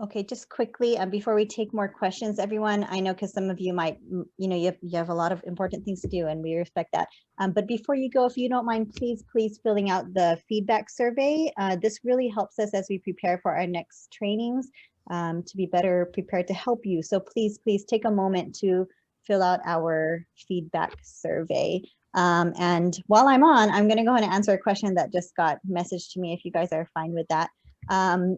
Okay, just quickly, before we take more questions, everyone, I know because some of you might, you have a lot of important things to do and we respect that. But before you go, if you don't mind, please filling out the feedback survey. This really helps us as we prepare for our next trainings to be better prepared to help you. So please take a moment to fill out our feedback survey. And while I'm on, I'm going to go ahead and answer a question that just got messaged to me if you guys are fine with that.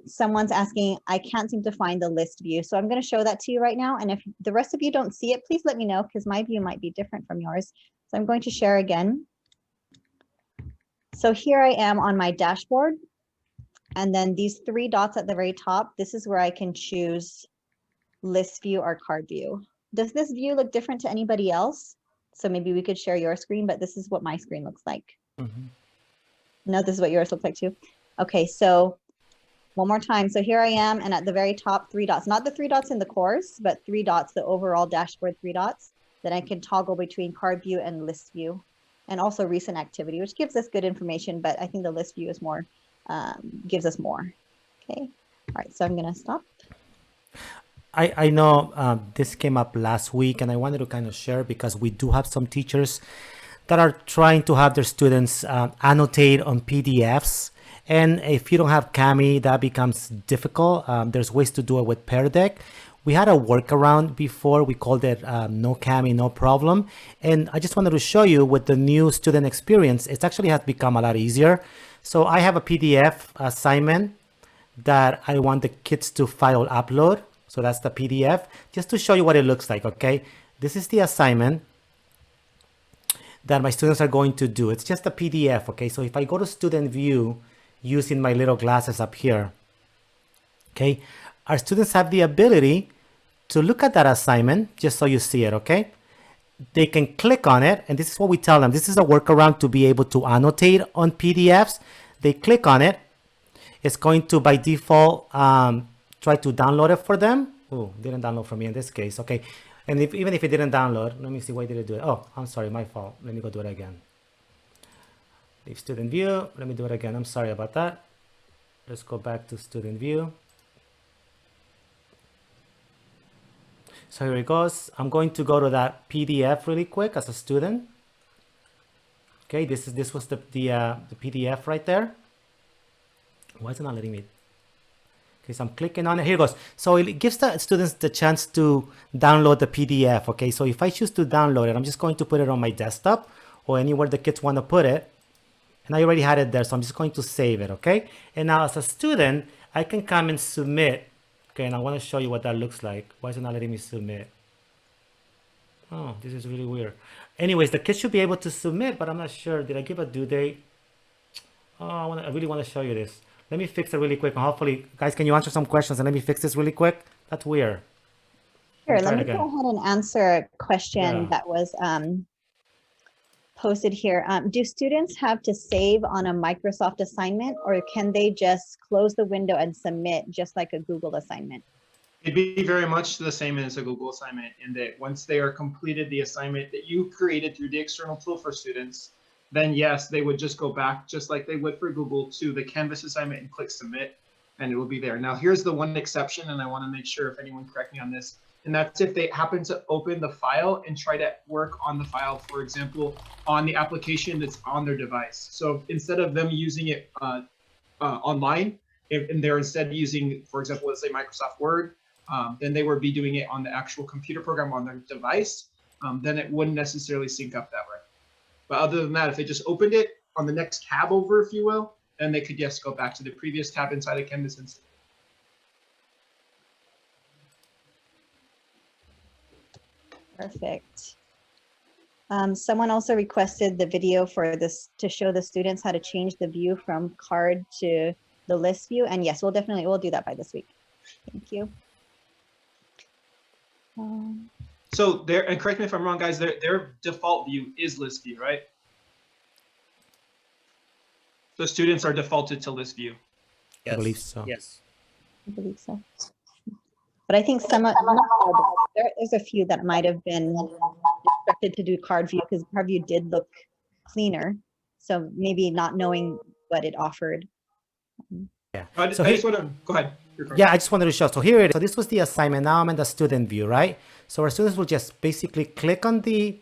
Someone's asking, I can't seem to find the list view. So I'm going to show that to you right now. And if the rest of you don't see it, please let me know because my view might be different from yours. So I'm going to share again. So here I am on my dashboard. And then these 3 dots at the very top, this is where I can choose list view or card view. Does this view look different to anybody else? So maybe we could share your screen, but this is what my screen looks like. No, this is what yours looks like too. Okay, so one more time. So here I am, and at the very top, 3 dots, not the 3 dots in the course, but 3 dots, the overall dashboard 3 dots. Then I can toggle between card view and list view, and also recent activity, which gives us good information, but I think the list view is more, gives us more. Okay, all right, so I'm gonna stop. I know this came up last week and I wanted to kind of share because we do have some teachers that are trying to have their students annotate on PDFs. And if you don't have Kami, that becomes difficult. There's ways to do it with Pear Deck. We had a workaround before. We called it no Kami, no problem. And I just wanted to show you with the new student experience, it actually has become a lot easier. So I have a PDF assignment that I want the kids to file upload. So that's the PDF, just to show you what it looks like, okay? This is the assignment that my students are going to do. It's just a PDF, okay? So if I go to student view using my little glasses up here, okay? Our students have the ability to look at that assignment, just so you see it, okay? They can click on it, and this is what we tell them. This is a workaround to be able to annotate on PDFs. They click on it. It's going to, by default, try to download it for them. Oh, didn't download for me in this case. Okay. And even if it didn't download, let me see, why did it do it? Oh, I'm sorry, my fault. Let me go do it again. Leave student view. Let me do it again. I'm sorry about that. Let's go back to student view. So here it goes. I'm going to go to that PDF really quick as a student. Okay, this was the PDF right there. Why is it not letting me? Okay, so I'm clicking on it. Here it goes. So it gives the students the chance to download the PDF. Okay, so if I choose to download it, I'm just going to put it on my desktop or anywhere the kids want to put it. And I already had it there, so I'm just going to save it. Okay, and now as a student, I can come and submit. Okay, and I want to show you what that looks like. Why is it not letting me submit? Oh, this is really weird. Anyways, the kids should be able to submit, but I'm not sure. Did I give a due date? Oh, I really want to show you this. Let me fix it really quick. And hopefully, guys, can you answer some questions and let me fix this really quick? That's weird. Sure, let me go ahead and answer a question that was posted here. Do students have to save on a Microsoft assignment, or can they just close the window and submit just like a Google assignment? It'd be very much the same as a Google assignment in that once they are completed the assignment that you created through the external tool for students, then yes, they would just go back just like they would for Google to the Canvas assignment and click submit, and it will be there. Now, here's the one exception, and I want to make sure if anyone correct me on this, and that's if they happen to open the file and try to work on the file, for example, on the application that's on their device. So instead of them using it online, and they're instead using, for example, let's say Microsoft Word, then they would be doing it on the actual computer program on their device, then it wouldn't necessarily sync up that way. But other than that, if they just opened it on the next tab over, if you will, then they could, yes, go back to the previous tab inside of Canvas and Perfect. Someone also requested the video for this to show the students how to change the view from card to the list view. And yes, we'll do that by this week. Thank you. so there, and correct me if I'm wrong, guys, their default view is list view, right? The students are defaulted to list view. Yes. I believe so. Yes. I believe so. But I think there's a few that might have been expected to do card view because card view did look cleaner. So maybe not knowing what it offered. Yeah. I So just want to go ahead. Yeah, I just wanted to show. So here it is. So this was the assignment. Now I'm in the student view, right? So our students will just basically click on the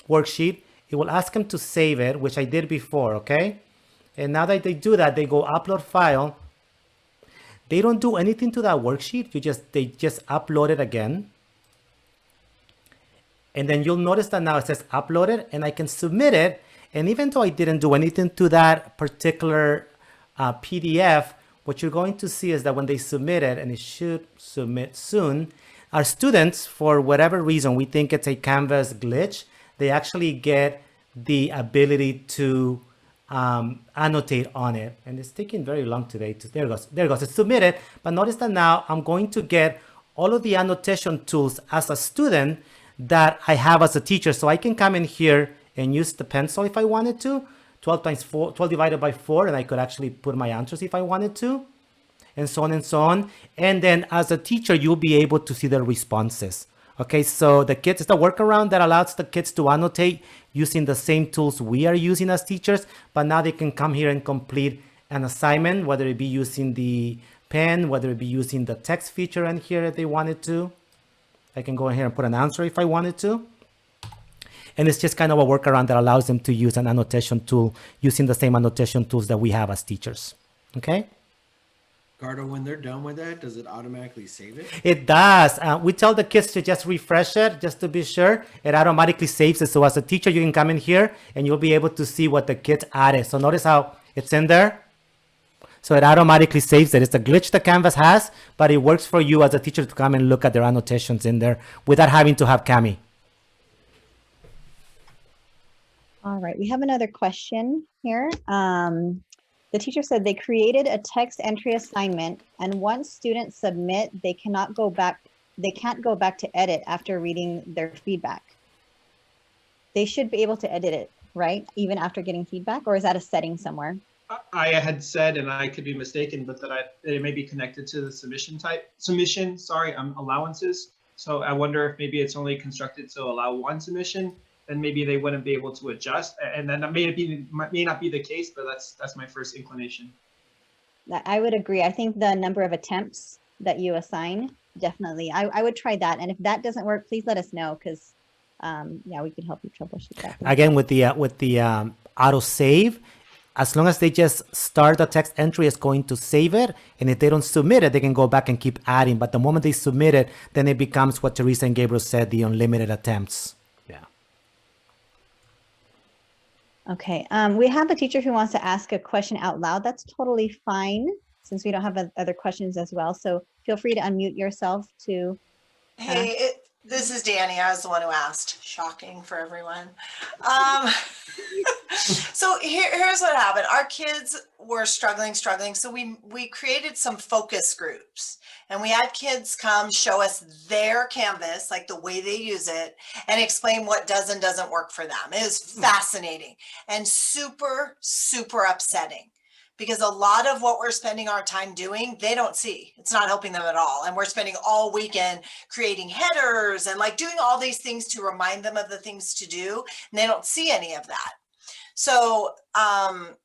worksheet. It will ask them to save it, which I did before, okay? And now that they do that, they go upload file. They don't do anything to that worksheet. They just upload it again. And then you'll notice that now it says uploaded and I can submit it. And even though I didn't do anything to that particular PDF, what you're going to see is that when they submit it, and it should submit soon, our students, for whatever reason, we think it's a Canvas glitch, they actually get the ability to annotate on it. And it's taking very long today. There it goes. There it goes. It's submitted. But notice that now I'm going to get all of the annotation tools as a student that I have as a teacher. So I can come in here and use the pencil if I wanted to. 12 times 4, 12 divided by 4, and I could actually put my answers if I wanted to, and so on and so on. And then as a teacher, you'll be able to see the responses. Okay, so the kids, it's a workaround that allows the kids to annotate using the same tools we are using as teachers, but now they can come here and complete an assignment, whether it be using the pen, whether it be using the text feature in here if they wanted to. I can go in here and put an answer if I wanted to. And it's just kind of a workaround that allows them to use an annotation tool using the same annotation tools that we have as teachers. Okay? Gardo, when they're done with that, does it automatically save it? It does. We tell the kids to just refresh it just to be sure. It automatically saves it. So as a teacher, you can come in here and you'll be able to see what the kids added. So notice how it's in there. So it automatically saves it. It's a glitch that Canvas has, but it works for you as a teacher to come and look at their annotations in there without having to have Cami. All right, we have another question here. The teacher said they created a text entry assignment, and once students submit, they cannot go back. They can't go back to edit after reading their feedback. They should be able to edit it, right? Even after getting feedback, or is that a setting somewhere? I had said, and I could be mistaken, but that it may be connected to the submission, allowances. So I wonder if maybe it's only constructed to allow one submission, then maybe they wouldn't be able to adjust. And then that may not be the case, but that's my first inclination. I would agree. I think the number of attempts that you assign, definitely. I would try that. And if that doesn't work, please let us know, because yeah, we can help you troubleshoot that. Again, with the auto save, as long as they just start the text entry, it's going to save it. And if they don't submit it, they can go back and keep adding. But the moment they submit it, then it becomes what Teresa and Gabriel said, the unlimited attempts. Yeah. Okay, we have a teacher who wants to ask a question out loud. That's totally fine, since we don't have other questions as well. So feel free to unmute yourself to. Hey, this is Danny. I was the one who asked. Shocking for everyone. So here's what happened. Our kids were struggling. So we created some focus groups, and we had kids come show us their Canvas, like the way they use it, and explain what does and doesn't work for them. It was fascinating and super, super upsetting, because a lot of what we're spending our time doing, they don't see. It's not helping them at all. And we're spending all weekend creating headers and like doing all these things to remind them of the things to do. And they don't see any of that. So I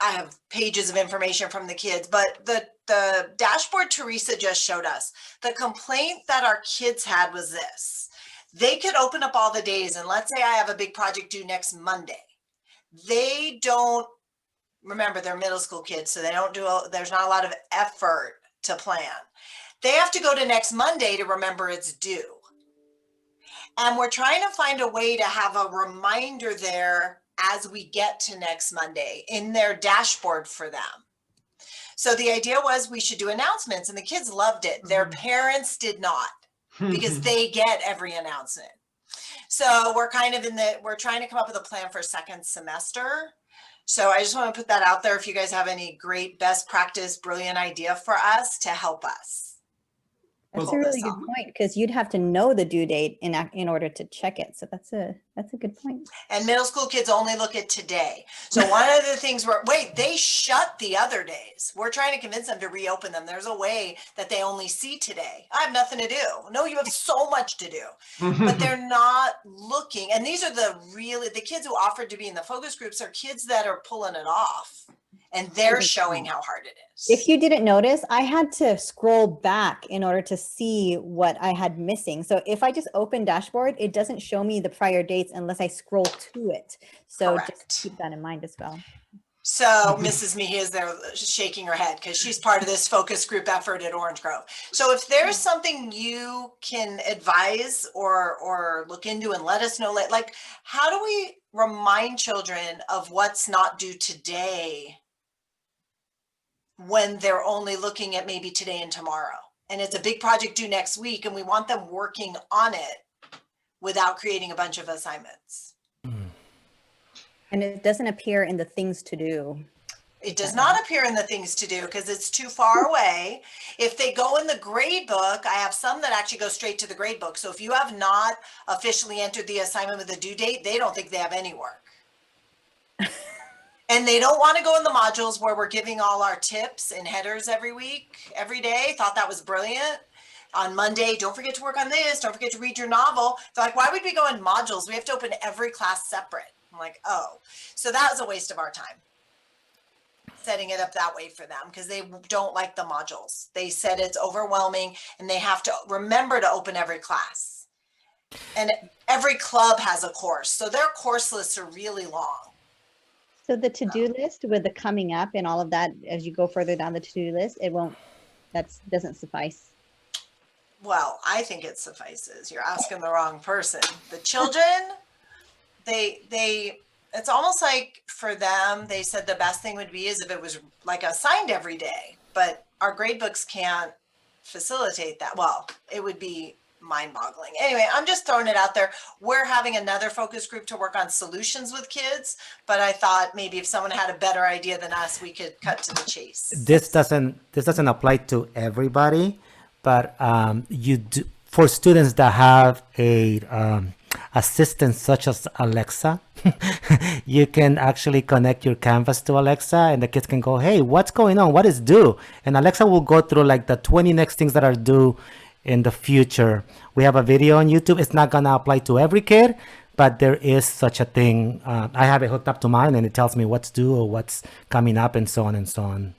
have pages of information from the kids, but the dashboard Teresa just showed us, the complaint that our kids had was this. They could open up all the days, and let's say I have a big project due next Monday. They don't, remember, they're middle school kids, so they don't do, there's not a lot of effort to plan. They have to go to next Monday to remember it's due. And we're trying to find a way to have a reminder there as we get to next Monday in their dashboard for them. So the idea was we should do announcements, and the kids loved it. Their parents did not, because they get every announcement. So we're kind of we're trying to come up with a plan for second semester. So I just want to put that out there if you guys have any great best practice, brilliant idea for us to help us. That's a really good point, because you'd have to know the due date in order to check it. So that's a good point. And middle school kids only look at today. So one of the things they shut the other days. We're trying to convince them to reopen them. There's a way that they only see today. I have nothing to do. No, you have so much to do, but they're not looking. And these are the kids who offered to be in the focus groups are kids that are pulling it off. and they're showing how hard it is. If you didn't notice, I had to scroll back in order to see what I had missing. So if I just open dashboard, it doesn't show me the prior dates unless I scroll to it. So Correct. just keep that in mind as well. So Mrs. Mejia is there shaking her head because she's part of this focus group effort at Orange Grove. So if there's something you can advise or look into and let us know, like how do we remind children of what's not due today when they're only looking at maybe today and tomorrow? And it's a big project due next week and we want them working on it without creating a bunch of assignments. And it doesn't appear in the things to do. It does not appear in the things to do because it's too far away. If they go in the grade book, I have some that actually go straight to the grade book. So if you have not officially entered the assignment with a due date, they don't think they have any work. And they don't want to go in the modules where we're giving all our tips and headers every week, every day. Thought that was brilliant. On Monday, don't forget to work on this. Don't forget to read your novel. They're like, why would we go in modules? We have to open every class separate. I'm like, oh, so that was a waste of our time setting it up that way for them because they don't like the modules. They said it's overwhelming and they have to remember to open every class. And every club has a course. So their course lists are really long. So the to-do list with the coming up and all of that, as you go further down the to-do list, it won't, that doesn't suffice. Well, I think it suffices. You're asking the wrong person. The children, it's almost like for them, they said the best thing would be is if it was like assigned every day, but our grade books can't facilitate that. Well, it would be mind-boggling. Anyway, I'm just throwing it out there. We're having another focus group to work on solutions with kids, but I thought maybe if someone had a better idea than us, we could cut to the chase. This doesn't apply to everybody, but you do, for students that have a assistant such as Alexa, you can actually connect your Canvas to Alexa and the kids can go, hey, what's going on? What is due? And Alexa will go through like the 20 next things that are due in the future. We have a video on YouTube. It's not going to apply to every kid, but there is such a thing. I have it hooked up to mine and it tells me what's due or what's coming up and so on and so on.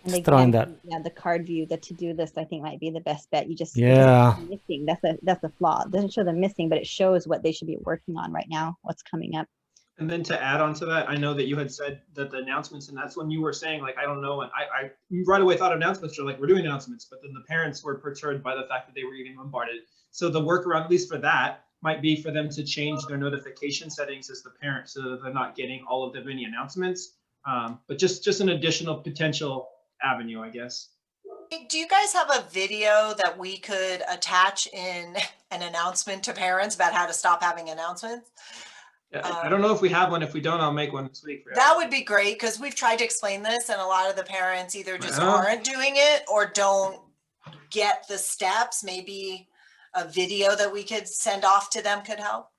And Just throwing that. Yeah, the card view, the to-do list, I think might be the best bet. You just missing. That's a flaw. It doesn't show them missing, but it shows what they should be working on right now, what's coming up. And then to add on to that, I know that you had said that the announcements, and that's when you were saying, like, I don't know, and I right away thought announcements are like, we're doing announcements, but then the parents were perturbed by the fact that they were getting bombarded. So the workaround, at least for that, might be for them to change their notification settings as the parent so that they're not getting all of the mini announcements. But just an additional potential avenue, I guess. Do you guys have a video that we could attach in an announcement to parents about how to stop having announcements? Yeah, I don't know if we have one. If we don't, I'll make one this week. That would be great because we've tried to explain this and a lot of the parents either just aren't doing it or don't get the steps. Maybe a video that we could send off to them could help.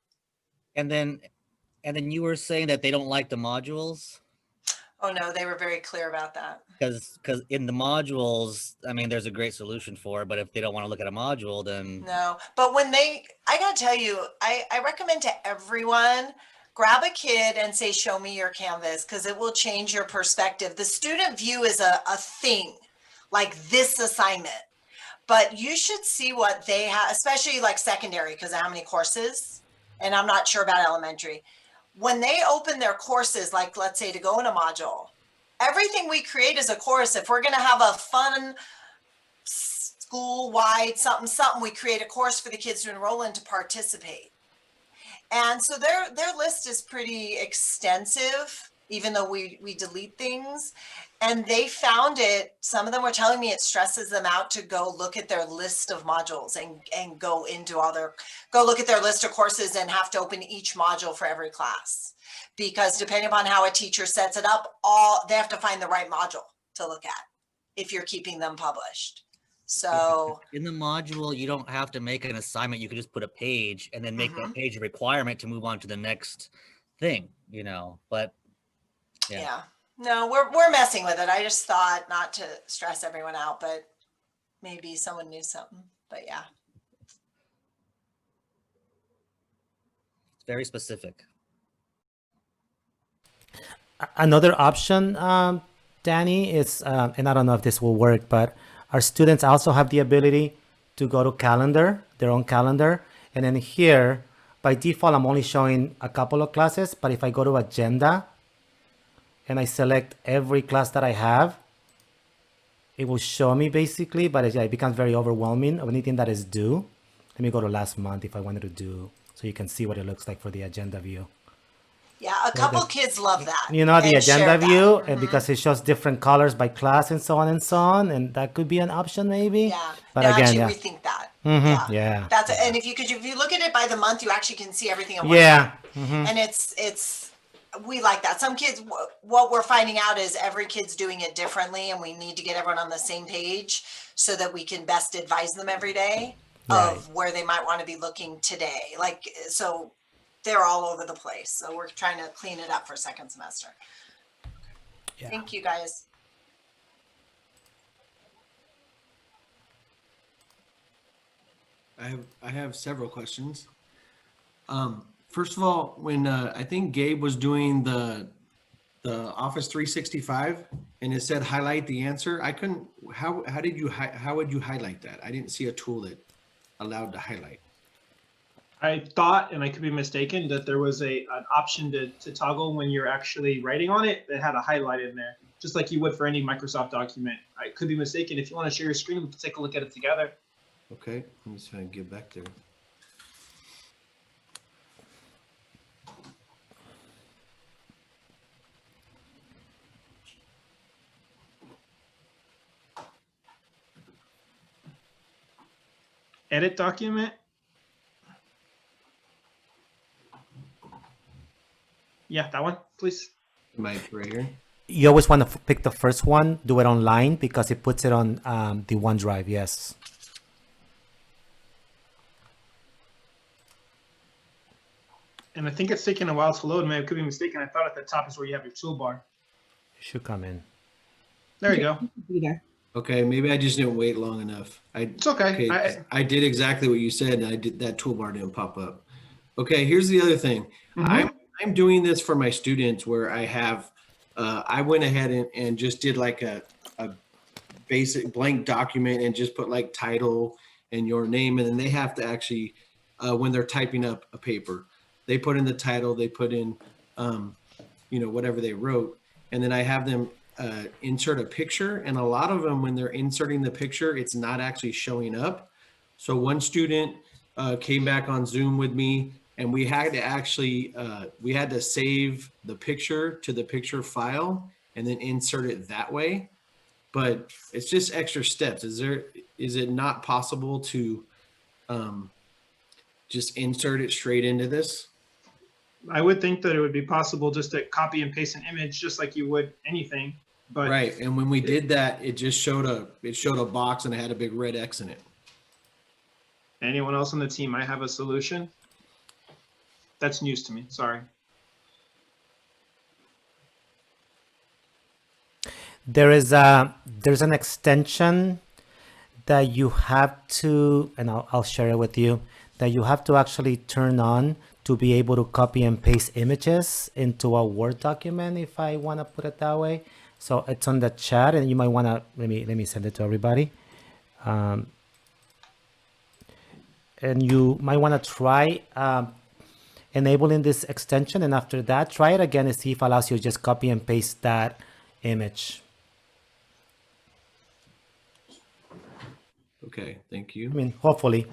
And then you were saying that they don't like the modules. Oh no, they were very clear about that. Because in the modules, I mean, there's a great solution for it, but if they don't want to look at a module, then no. But when I gotta tell you, I recommend to everyone, grab a kid and say, show me your Canvas, because it will change your perspective. The student view is a thing, like this assignment, but you should see what they have, especially like secondary, because of how many courses, and I'm not sure about elementary. When they open their courses, like let's say to go in a module, everything we create is a course. If we're going to have a fun school-wide something, we create a course for the kids to enroll in to participate. And so their list is pretty extensive, even though we delete things. And they found it, some of them were telling me it stresses them out to go look at their list of modules and go look at their list of courses and have to open each module for every class. Because depending upon how a teacher sets it up, they have to find the right module to look at if you're keeping them published. So in the module, you don't have to make an assignment. You could just put a page and then make that page a requirement to move on to the next thing, but yeah. No, we're messing with it. I just thought not to stress everyone out, but maybe someone knew something, but yeah. It's very specific. Another option, Danny, is, and I don't know if this will work, but our students also have the ability to go to calendar, their own calendar. And then here, by default, I'm only showing a couple of classes, but if I go to agenda and I select every class that I have, it will show me basically, but it becomes very overwhelming of anything that is due. Let me go to last month if I wanted to do, so you can see what it looks like for the agenda view. Yeah, a couple kids love that. You know, the and agenda shared that. view, and because it shows different colors by class and so on and so on, and that could be an option maybe. Yeah. But Now again, actually yeah. rethink that. Mhm, yeah. That's and if you look at it by the month, you actually can see everything in one Yeah. time. And it's we like that. Some kids, what we're finding out is every kid's doing it differently, and we need to get everyone on the same page so that we can best advise them every day Right. of where they might want to be looking today. Like, so they're all over the place. So we're trying to clean it up for second semester. Yeah. Thank you, guys. I have several questions. First of all, when I think Gabe was doing the Office 365 and it said highlight the answer, I couldn't. How would you highlight that? I didn't see a tool that allowed to highlight. I thought, and I could be mistaken, that there was an option to toggle when you're actually writing on it that had a highlight in there, just like you would for any Microsoft document. I could be mistaken. If you want to share your screen, we can take a look at it together. Okay, let me try and get back there. Edit document. Yeah, that one, please. Right here. You always want to pick the first one, do it online because it puts it on the OneDrive. Yes. And I think it's taking a while to load. Maybe I could be mistaken. I thought at the top is where you have your toolbar. It should come in. There you go. Okay, maybe I just didn't wait long enough. It's okay. I did exactly what you said, and I did that toolbar didn't pop up. Okay, here's the other thing. I'm doing this for my students where I have I went ahead and just did like a basic blank document and just put like title and your name, and then they have to actually when they're typing up a paper, they put in the title, they put in whatever they wrote, and then I have them insert a picture. And a lot of them, when they're inserting the picture, it's not actually showing up. So one student came back on Zoom with me, and we had to actually we had to save the picture to the picture file and then insert it that way. But it's just extra steps. Is it not possible to just insert it straight into this? I would think that it would be possible just to copy and paste an image just like you would anything. But right. And when we did that, it just showed a box and it had a big red X in it. Anyone else on the team might have a solution? That's news to me. Sorry. There's an extension that you have to, and I'll share it with you, that you have to actually turn on to be able to copy and paste images into a Word document, if I want to put it that way. So it's on the chat, and you might want to let me send it to everybody. And you might want to try enabling this extension, and after that, try it again and see if it allows you to just copy and paste that image. Okay, thank you. I mean, hopefully.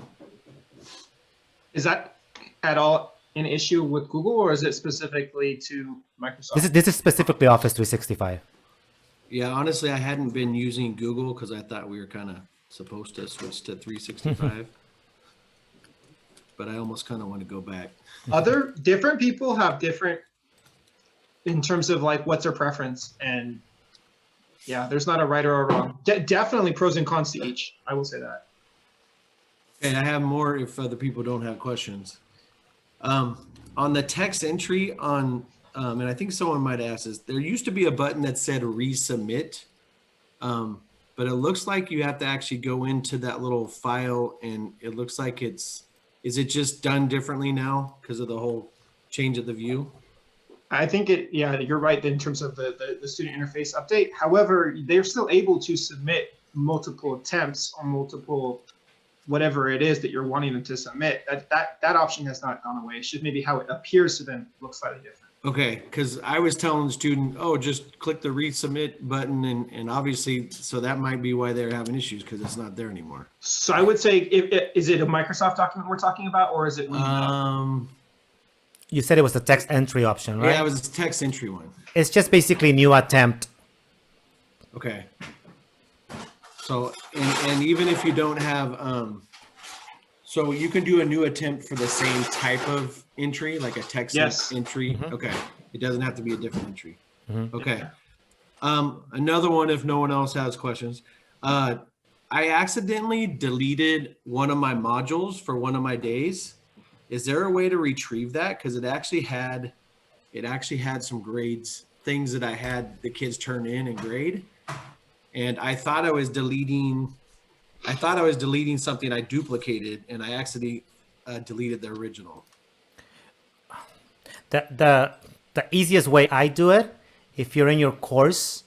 Is that at all an issue with Google, or is it specifically to Microsoft? This is specifically Office 365. Yeah, honestly, I hadn't been using Google because I thought we were kind of supposed to switch to 365. But I almost kind of want to go back. Different people have different, in terms of like what's their preference, and yeah, there's not a right or a wrong. Definitely pros and cons to each. I will say that. And I have more if other people don't have questions. On the text entry on, and I think someone might ask this, there used to be a button that said resubmit, but it looks like you have to actually go into that little file, and it looks like is it just done differently now because of the whole change of the view? I think yeah, you're right in terms of the student interface update. However, they're still able to submit multiple attempts on multiple whatever it is that you're wanting them to submit. That option has not gone away. It's just maybe how it appears to them looks slightly different. Okay, because I was telling the student, oh, just click the resubmit button, and obviously, so that might be why they're having issues, because it's not there anymore. So I would say, is it a Microsoft document we're talking about, or is it? You said it was the text entry option, right? Yeah, it was a text entry one. It's just basically new attempt. Okay. So, and even if you don't have, so you can do a new attempt for the same type of entry, like a text entry. Okay. It doesn't have to be a different entry. Okay. Another one, if no one else has questions. I accidentally deleted one of my modules for one of my days. Is there a way to retrieve that? Because it actually had some grades, things that I had the kids turn in and grade. And I thought I was deleting something I duplicated, and I actually deleted the original. The easiest way I do it, if you're in your course,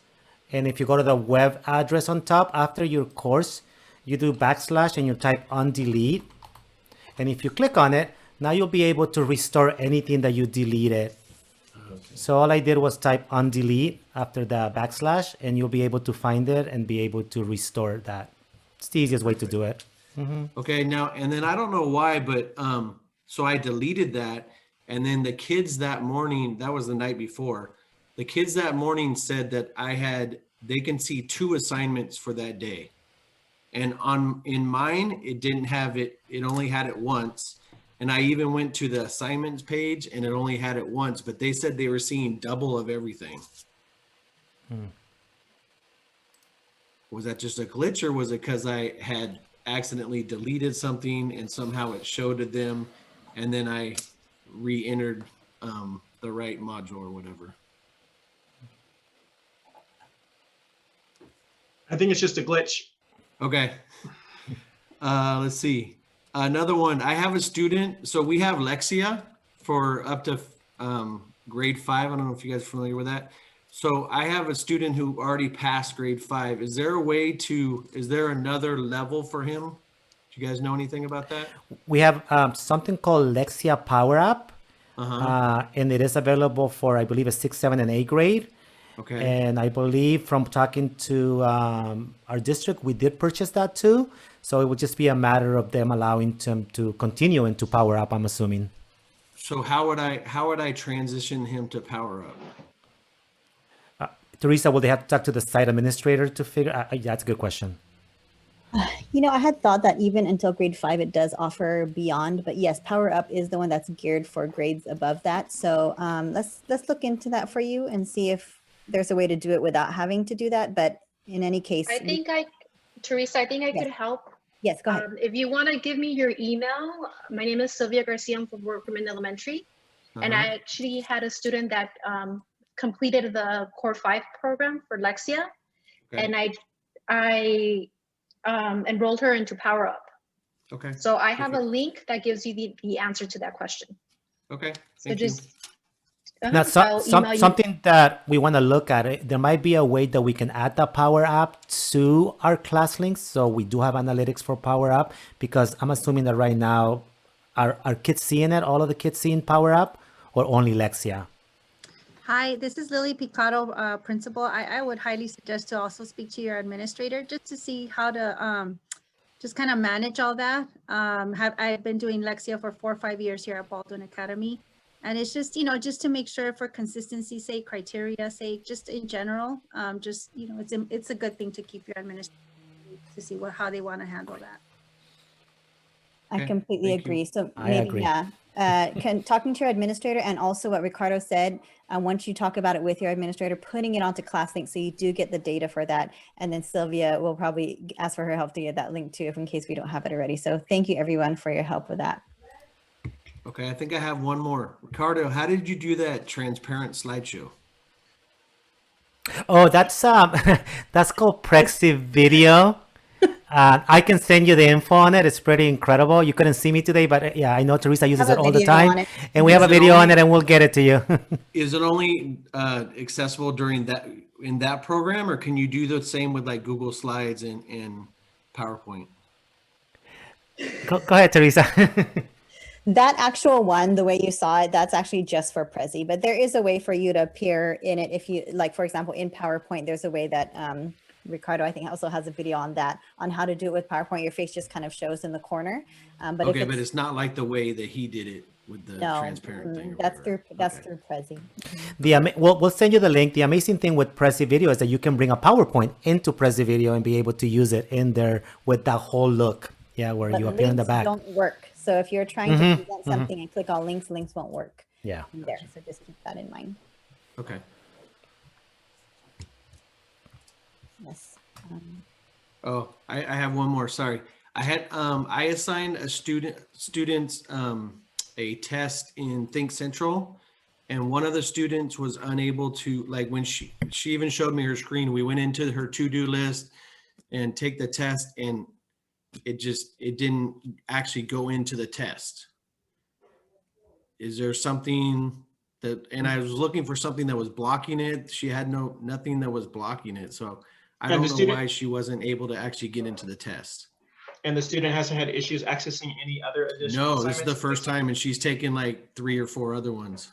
and if you go to the web address on top after your course, you do / and you type undelete. And if you click on it, now you'll be able to restore anything that you deleted. Okay. So all I did was type undelete after the / and you'll be able to find it and be able to restore that. It's the easiest way to do it. Okay, now, and then I don't know why, but so I deleted that, and then the kids that morning, that was the night before, the kids that morning said that they can see 2 assignments for that day. And in mine, it didn't have it, it only had it once. And I even went to the assignments page and it only had it once, but they said they were seeing double of everything. Was that just a glitch, or was it because I had accidentally deleted something and somehow it showed to them and then I re-entered the right module or whatever? I think it's just a glitch. Okay. Let's see. Another one. I have a student. So we have Lexia for up to grade 5. I don't know if you guys are familiar with that. So I have a student who already passed grade 5. Is there another level for him? Do you guys know anything about that? We have something called Lexia Power Up. And it is available for, I believe, a 6, 7, and 8 grade. Okay. And I believe from talking to our district, we did purchase that too. So it would just be a matter of them allowing them to continue into Power Up, I'm assuming. So how would I transition him to Power Up? Teresa, will they have to talk to the site administrator to figure? That's a good question. You know, I had thought that even until grade 5, it does offer beyond, but yes, Power Up is the one that's geared for grades above that. So let's look into that for you and see if there's a way to do it without having to do that. But in any case, Teresa, I think I could help. Yes, go ahead. If you want to give me your email, my name is Sylvia Garcia. I'm from Workman Elementary. And I actually had a student that completed the Core 5 program for Lexia. Okay. And I enrolled her into Power Up. Okay. So I have a link that gives you the answer to that question. Okay. So just now, something that we want to look at it. There might be a way that we can add the Power Up to our class links. So we do have analytics for Power Up, because I'm assuming that right now, are kids seeing it? All of the kids seeing Power Up, or only Lexia? Hi, this is Lily Picado, principal. I would highly suggest to also speak to your administrator just to see how to just kind of manage all that. I've been doing Lexia for 4 or 5 years here at Baldwin Academy. And it's just, just to make sure for consistency's sake, criteria sake, just in general, it's a good thing to keep your administrator to see how they want to handle that. I completely agree. So maybe, talking to your administrator, and also what Ricardo said, once you talk about it with your administrator, putting it onto ClassLink so you do get the data for that. And then Sylvia will probably ask for her help to get that link too, if in case we don't have it already. So thank you everyone for your help with that. Okay, I think I have one more. Ricardo, how did you do that transparent slideshow? Oh, that's called Prexy Video. I can send you the info on it. It's pretty incredible. You couldn't see me today, but yeah, I know Teresa uses Have it a all the video time, on it. and we have a Is it video on only- it, and we'll get it to you. Is it only accessible during that in that program, or can you do the same with like Google Slides and PowerPoint? Go ahead, Teresa. That actual one, the way you saw it, that's actually just for Prezi, but there is a way for you to appear in it. If you like, for example, in PowerPoint, there's a way that Ricardo, I think, also has a video on that, on how to do it with PowerPoint. Your face just kind of shows in the corner. But Okay, if but it's not like the way that he did it with the no, transparent thing. Or that's whatever. that's Okay. through Prezi. We'll send you the link. The amazing thing with Prezi Video is that you can bring a PowerPoint into Prezi Video and be able to use it in there with that whole look. Yeah, where But you appear in the links back. don't work. So if you're trying to present something and click on links, links won't work Yeah. in there. So just keep that in mind. Okay. Yes. Oh, I have one more. Sorry. I assigned students a test in Think Central, and one of the students was unable to, like, when she even showed me her screen, we went into her to-do list and take the test, and it didn't actually go into the test. Is there something that, and I was looking for something that was blocking it. She had nothing that was blocking it. So I And don't the know why she wasn't able to actually get into the test. And the student hasn't had issues accessing any other additional No, this is the assignments? first time, and she's taken like 3 or 4 other ones.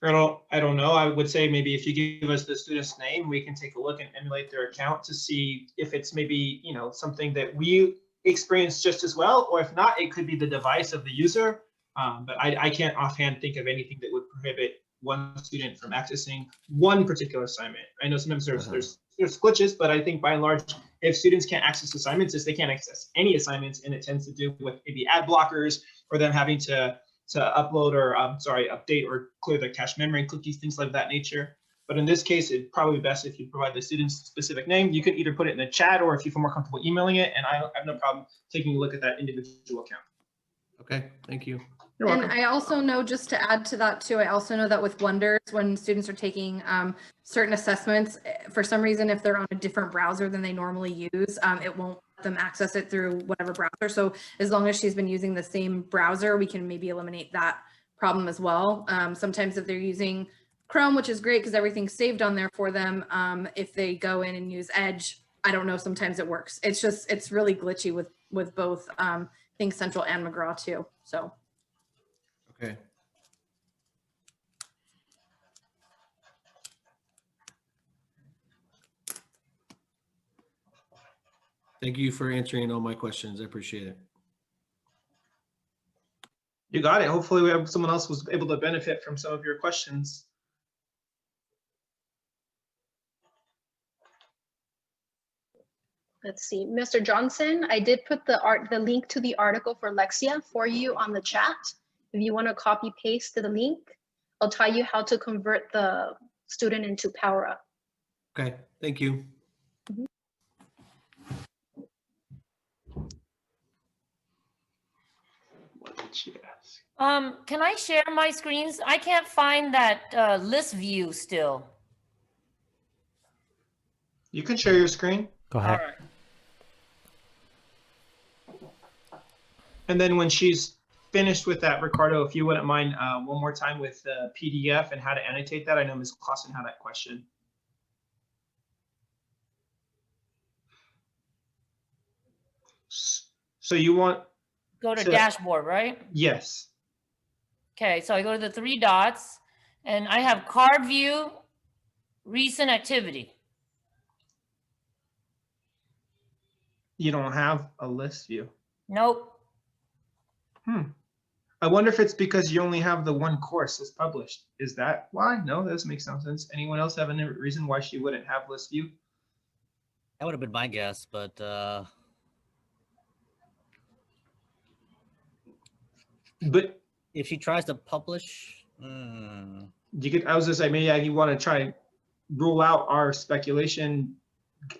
I don't know. I would say maybe if you give us the student's name, we can take a look and emulate their account to see if it's maybe, something that we experience just as well, or if not, it could be the device of the user. But I can't offhand think of anything that would prohibit one student from accessing one particular assignment. I know sometimes there's glitches, but I think by and large, if students can't access assignments, they can't access any assignments, and it tends to do with maybe ad blockers or them having to upload or update or clear the cache memory cookies, things like that nature. But in this case, it'd probably be best if you provide the student's specific name. You can either put it in the chat, or if you feel more comfortable emailing it, and I have no problem taking a look at that individual account. Okay, thank you. You're And welcome. I also know, just to add to that too, I also know that with Wonders, when students are taking certain assessments, for some reason, if they're on a different browser than they normally use, it won't let them access it through whatever browser. So as long as she's been using the same browser, we can maybe eliminate that problem as well. Sometimes if they're using Chrome, which is great because everything's saved on there for them, if they go in and use Edge, I don't know, sometimes it works. It's really glitchy with both Think Central and McGraw too, so. Okay. Thank you for answering all my questions. I appreciate it. You got it. Hopefully someone else was able to benefit from some of your questions. Let's see, Mr. Johnson, I did put the link to the article for Lexia for you on the chat. If you want to copy paste the link, I'll tell you how to convert the student into Power Up. Okay, thank you. What did she ask? Can I share my screens? I can't find that list view still. You can share your screen. Go All ahead. right. And then when she's finished with that, Ricardo, if you wouldn't mind one more time with the PDF and how to annotate that. I know Ms. Clausen had that question. So you want, Go to So- dashboard, right? yes. Okay, so I go to the 3 dots and I have card view, recent activity. You don't have a list view. Nope. I wonder if it's because you only have the one course that's published. Is that why? No, that doesn't make some sense. Anyone else have any reason why she wouldn't have list view? That would have been my guess, but But if she tries to publish, you could, I was just like, maybe you want to try and rule out our speculation,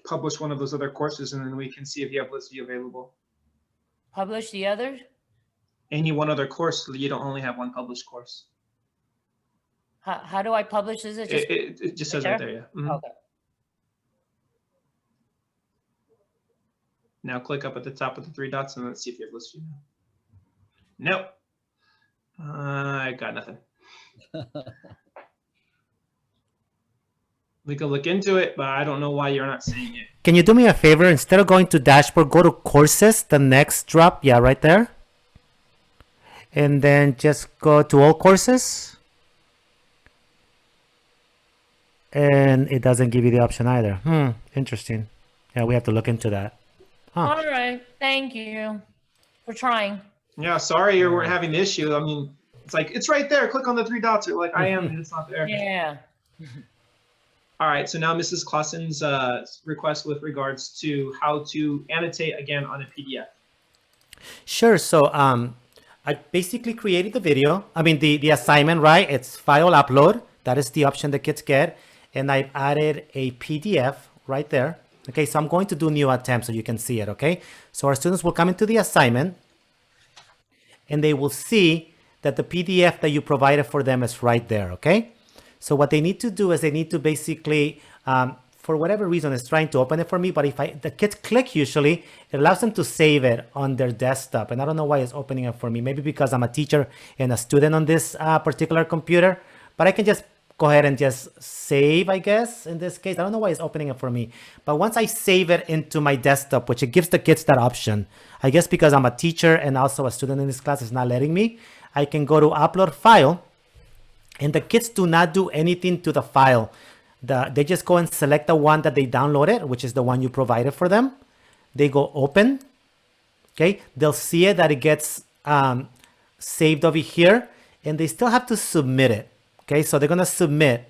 publish one of those other courses, and then we can see if you have list view available. Publish the others. Any one other course, you don't only have one published course. How do I publish? Is it just It just says right there, yeah. Mhm. okay? Now click up at the top with the 3 dots and let's see if you have list view. Nope. I got nothing. We can look into it, but I don't know why you're not seeing it. Can you do me a favor? Instead of going to dashboard, go to courses, the next drop. Yeah, right there. And then just go to all courses. And it doesn't give you the option either. Interesting. Yeah, we have to look into that. Huh. All right. Thank you for trying. Yeah, sorry you weren't having the issue. I mean, it's like, it's right there. Click on the 3 dots. You're like, I am, and it's not there. Yeah. All right, so now Mrs. Clausen's request with regards to how to annotate again on a PDF. Sure. So I basically created the video. I mean, the assignment, right? It's file upload. That is the option the kids get. And I've added a PDF right there. Okay, so I'm going to do new attempt so you can see it, okay? So our students will come into the assignment and they will see that the PDF that you provided for them is right there, okay? So what they need to do is they need to basically, for whatever reason, it's trying to open it for me, but if the kids click usually, it allows them to save it on their desktop. And I don't know why it's opening it for me. Maybe because I'm a teacher and a student on this particular computer, but I can just go ahead and just save, I guess, in this case. I don't know why it's opening it for me. But once I save it into my desktop, which it gives the kids that option, I guess because I'm a teacher and also a student in this class, it's not letting me, I can go to upload file. And the kids do not do anything to the file. They just go and select the one that they downloaded, which is the one you provided for them. They go open. Okay, they'll see it that it gets saved over here, and they still have to submit it. Okay, so they're gonna submit.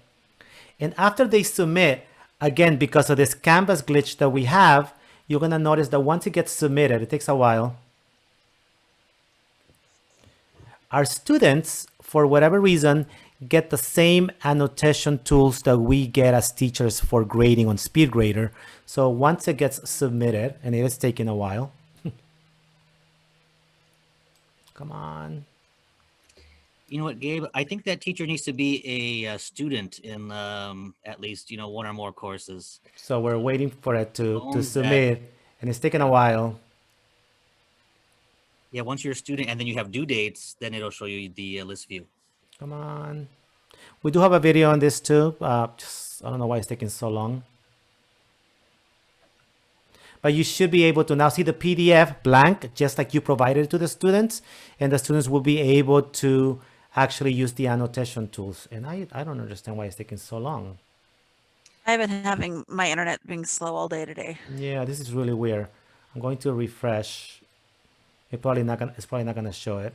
And after they submit, again, because of this Canvas glitch that we have, you're gonna notice that once it gets submitted, it takes a while. Our students, for whatever reason, get the same annotation tools that we get as teachers for grading on SpeedGrader. So once it gets submitted, and it is taking a while. Come on. You know what, Gabe? I think that teacher needs to be a student in at least, one or more courses. So we're waiting for it to submit, and it's taking a while. Yeah, once you're a student and then you have due dates, then it'll show you the list view. Come on. We do have a video on this too. I don't know why it's taking so long. But you should be able to now see the PDF blank, just like you provided it to the students. And the students will be able to actually use the annotation tools. And I don't understand why it's taking so long. I've been having my internet being slow all day today. Yeah, this is really weird. I'm going to refresh. It's probably not gonna show it.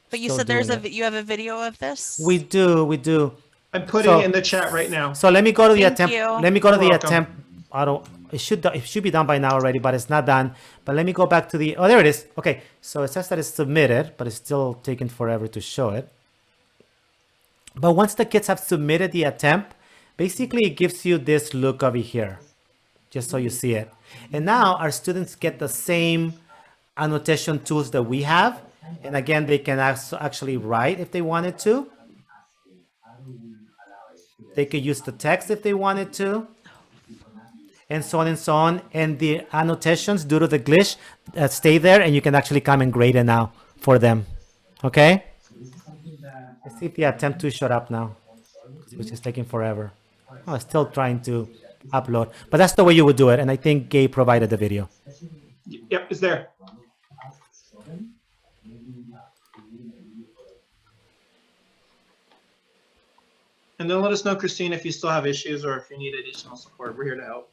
But you Still said there's doing it. you have a video of this? We do. I'm putting it in the chat right now. So let me go to the Thank attempt. you. Let me go to You're the welcome. attempt. It should be done by now already, but it's not done. But let me go back to the. Oh, there it is. Okay, so it says that it's submitted, but it's still taking forever to show it. But once the kids have submitted the attempt, basically it gives you this look over here, just so you see it. And now our students get the same annotation tools that we have. And again, they can actually write if they wanted to. They could use the text if they wanted to. And so on and so on. And the annotations, due to the glitch, stay there, and you can actually come and grade it now for them. Okay? Let's see if the attempt to shut up now, which is taking forever. Oh, it's still trying to upload. But that's the way you would do it. And I think Gabe provided the video. Yep, it's there. And then let us know, Christine, if you still have issues or if you need additional support. We're here to help.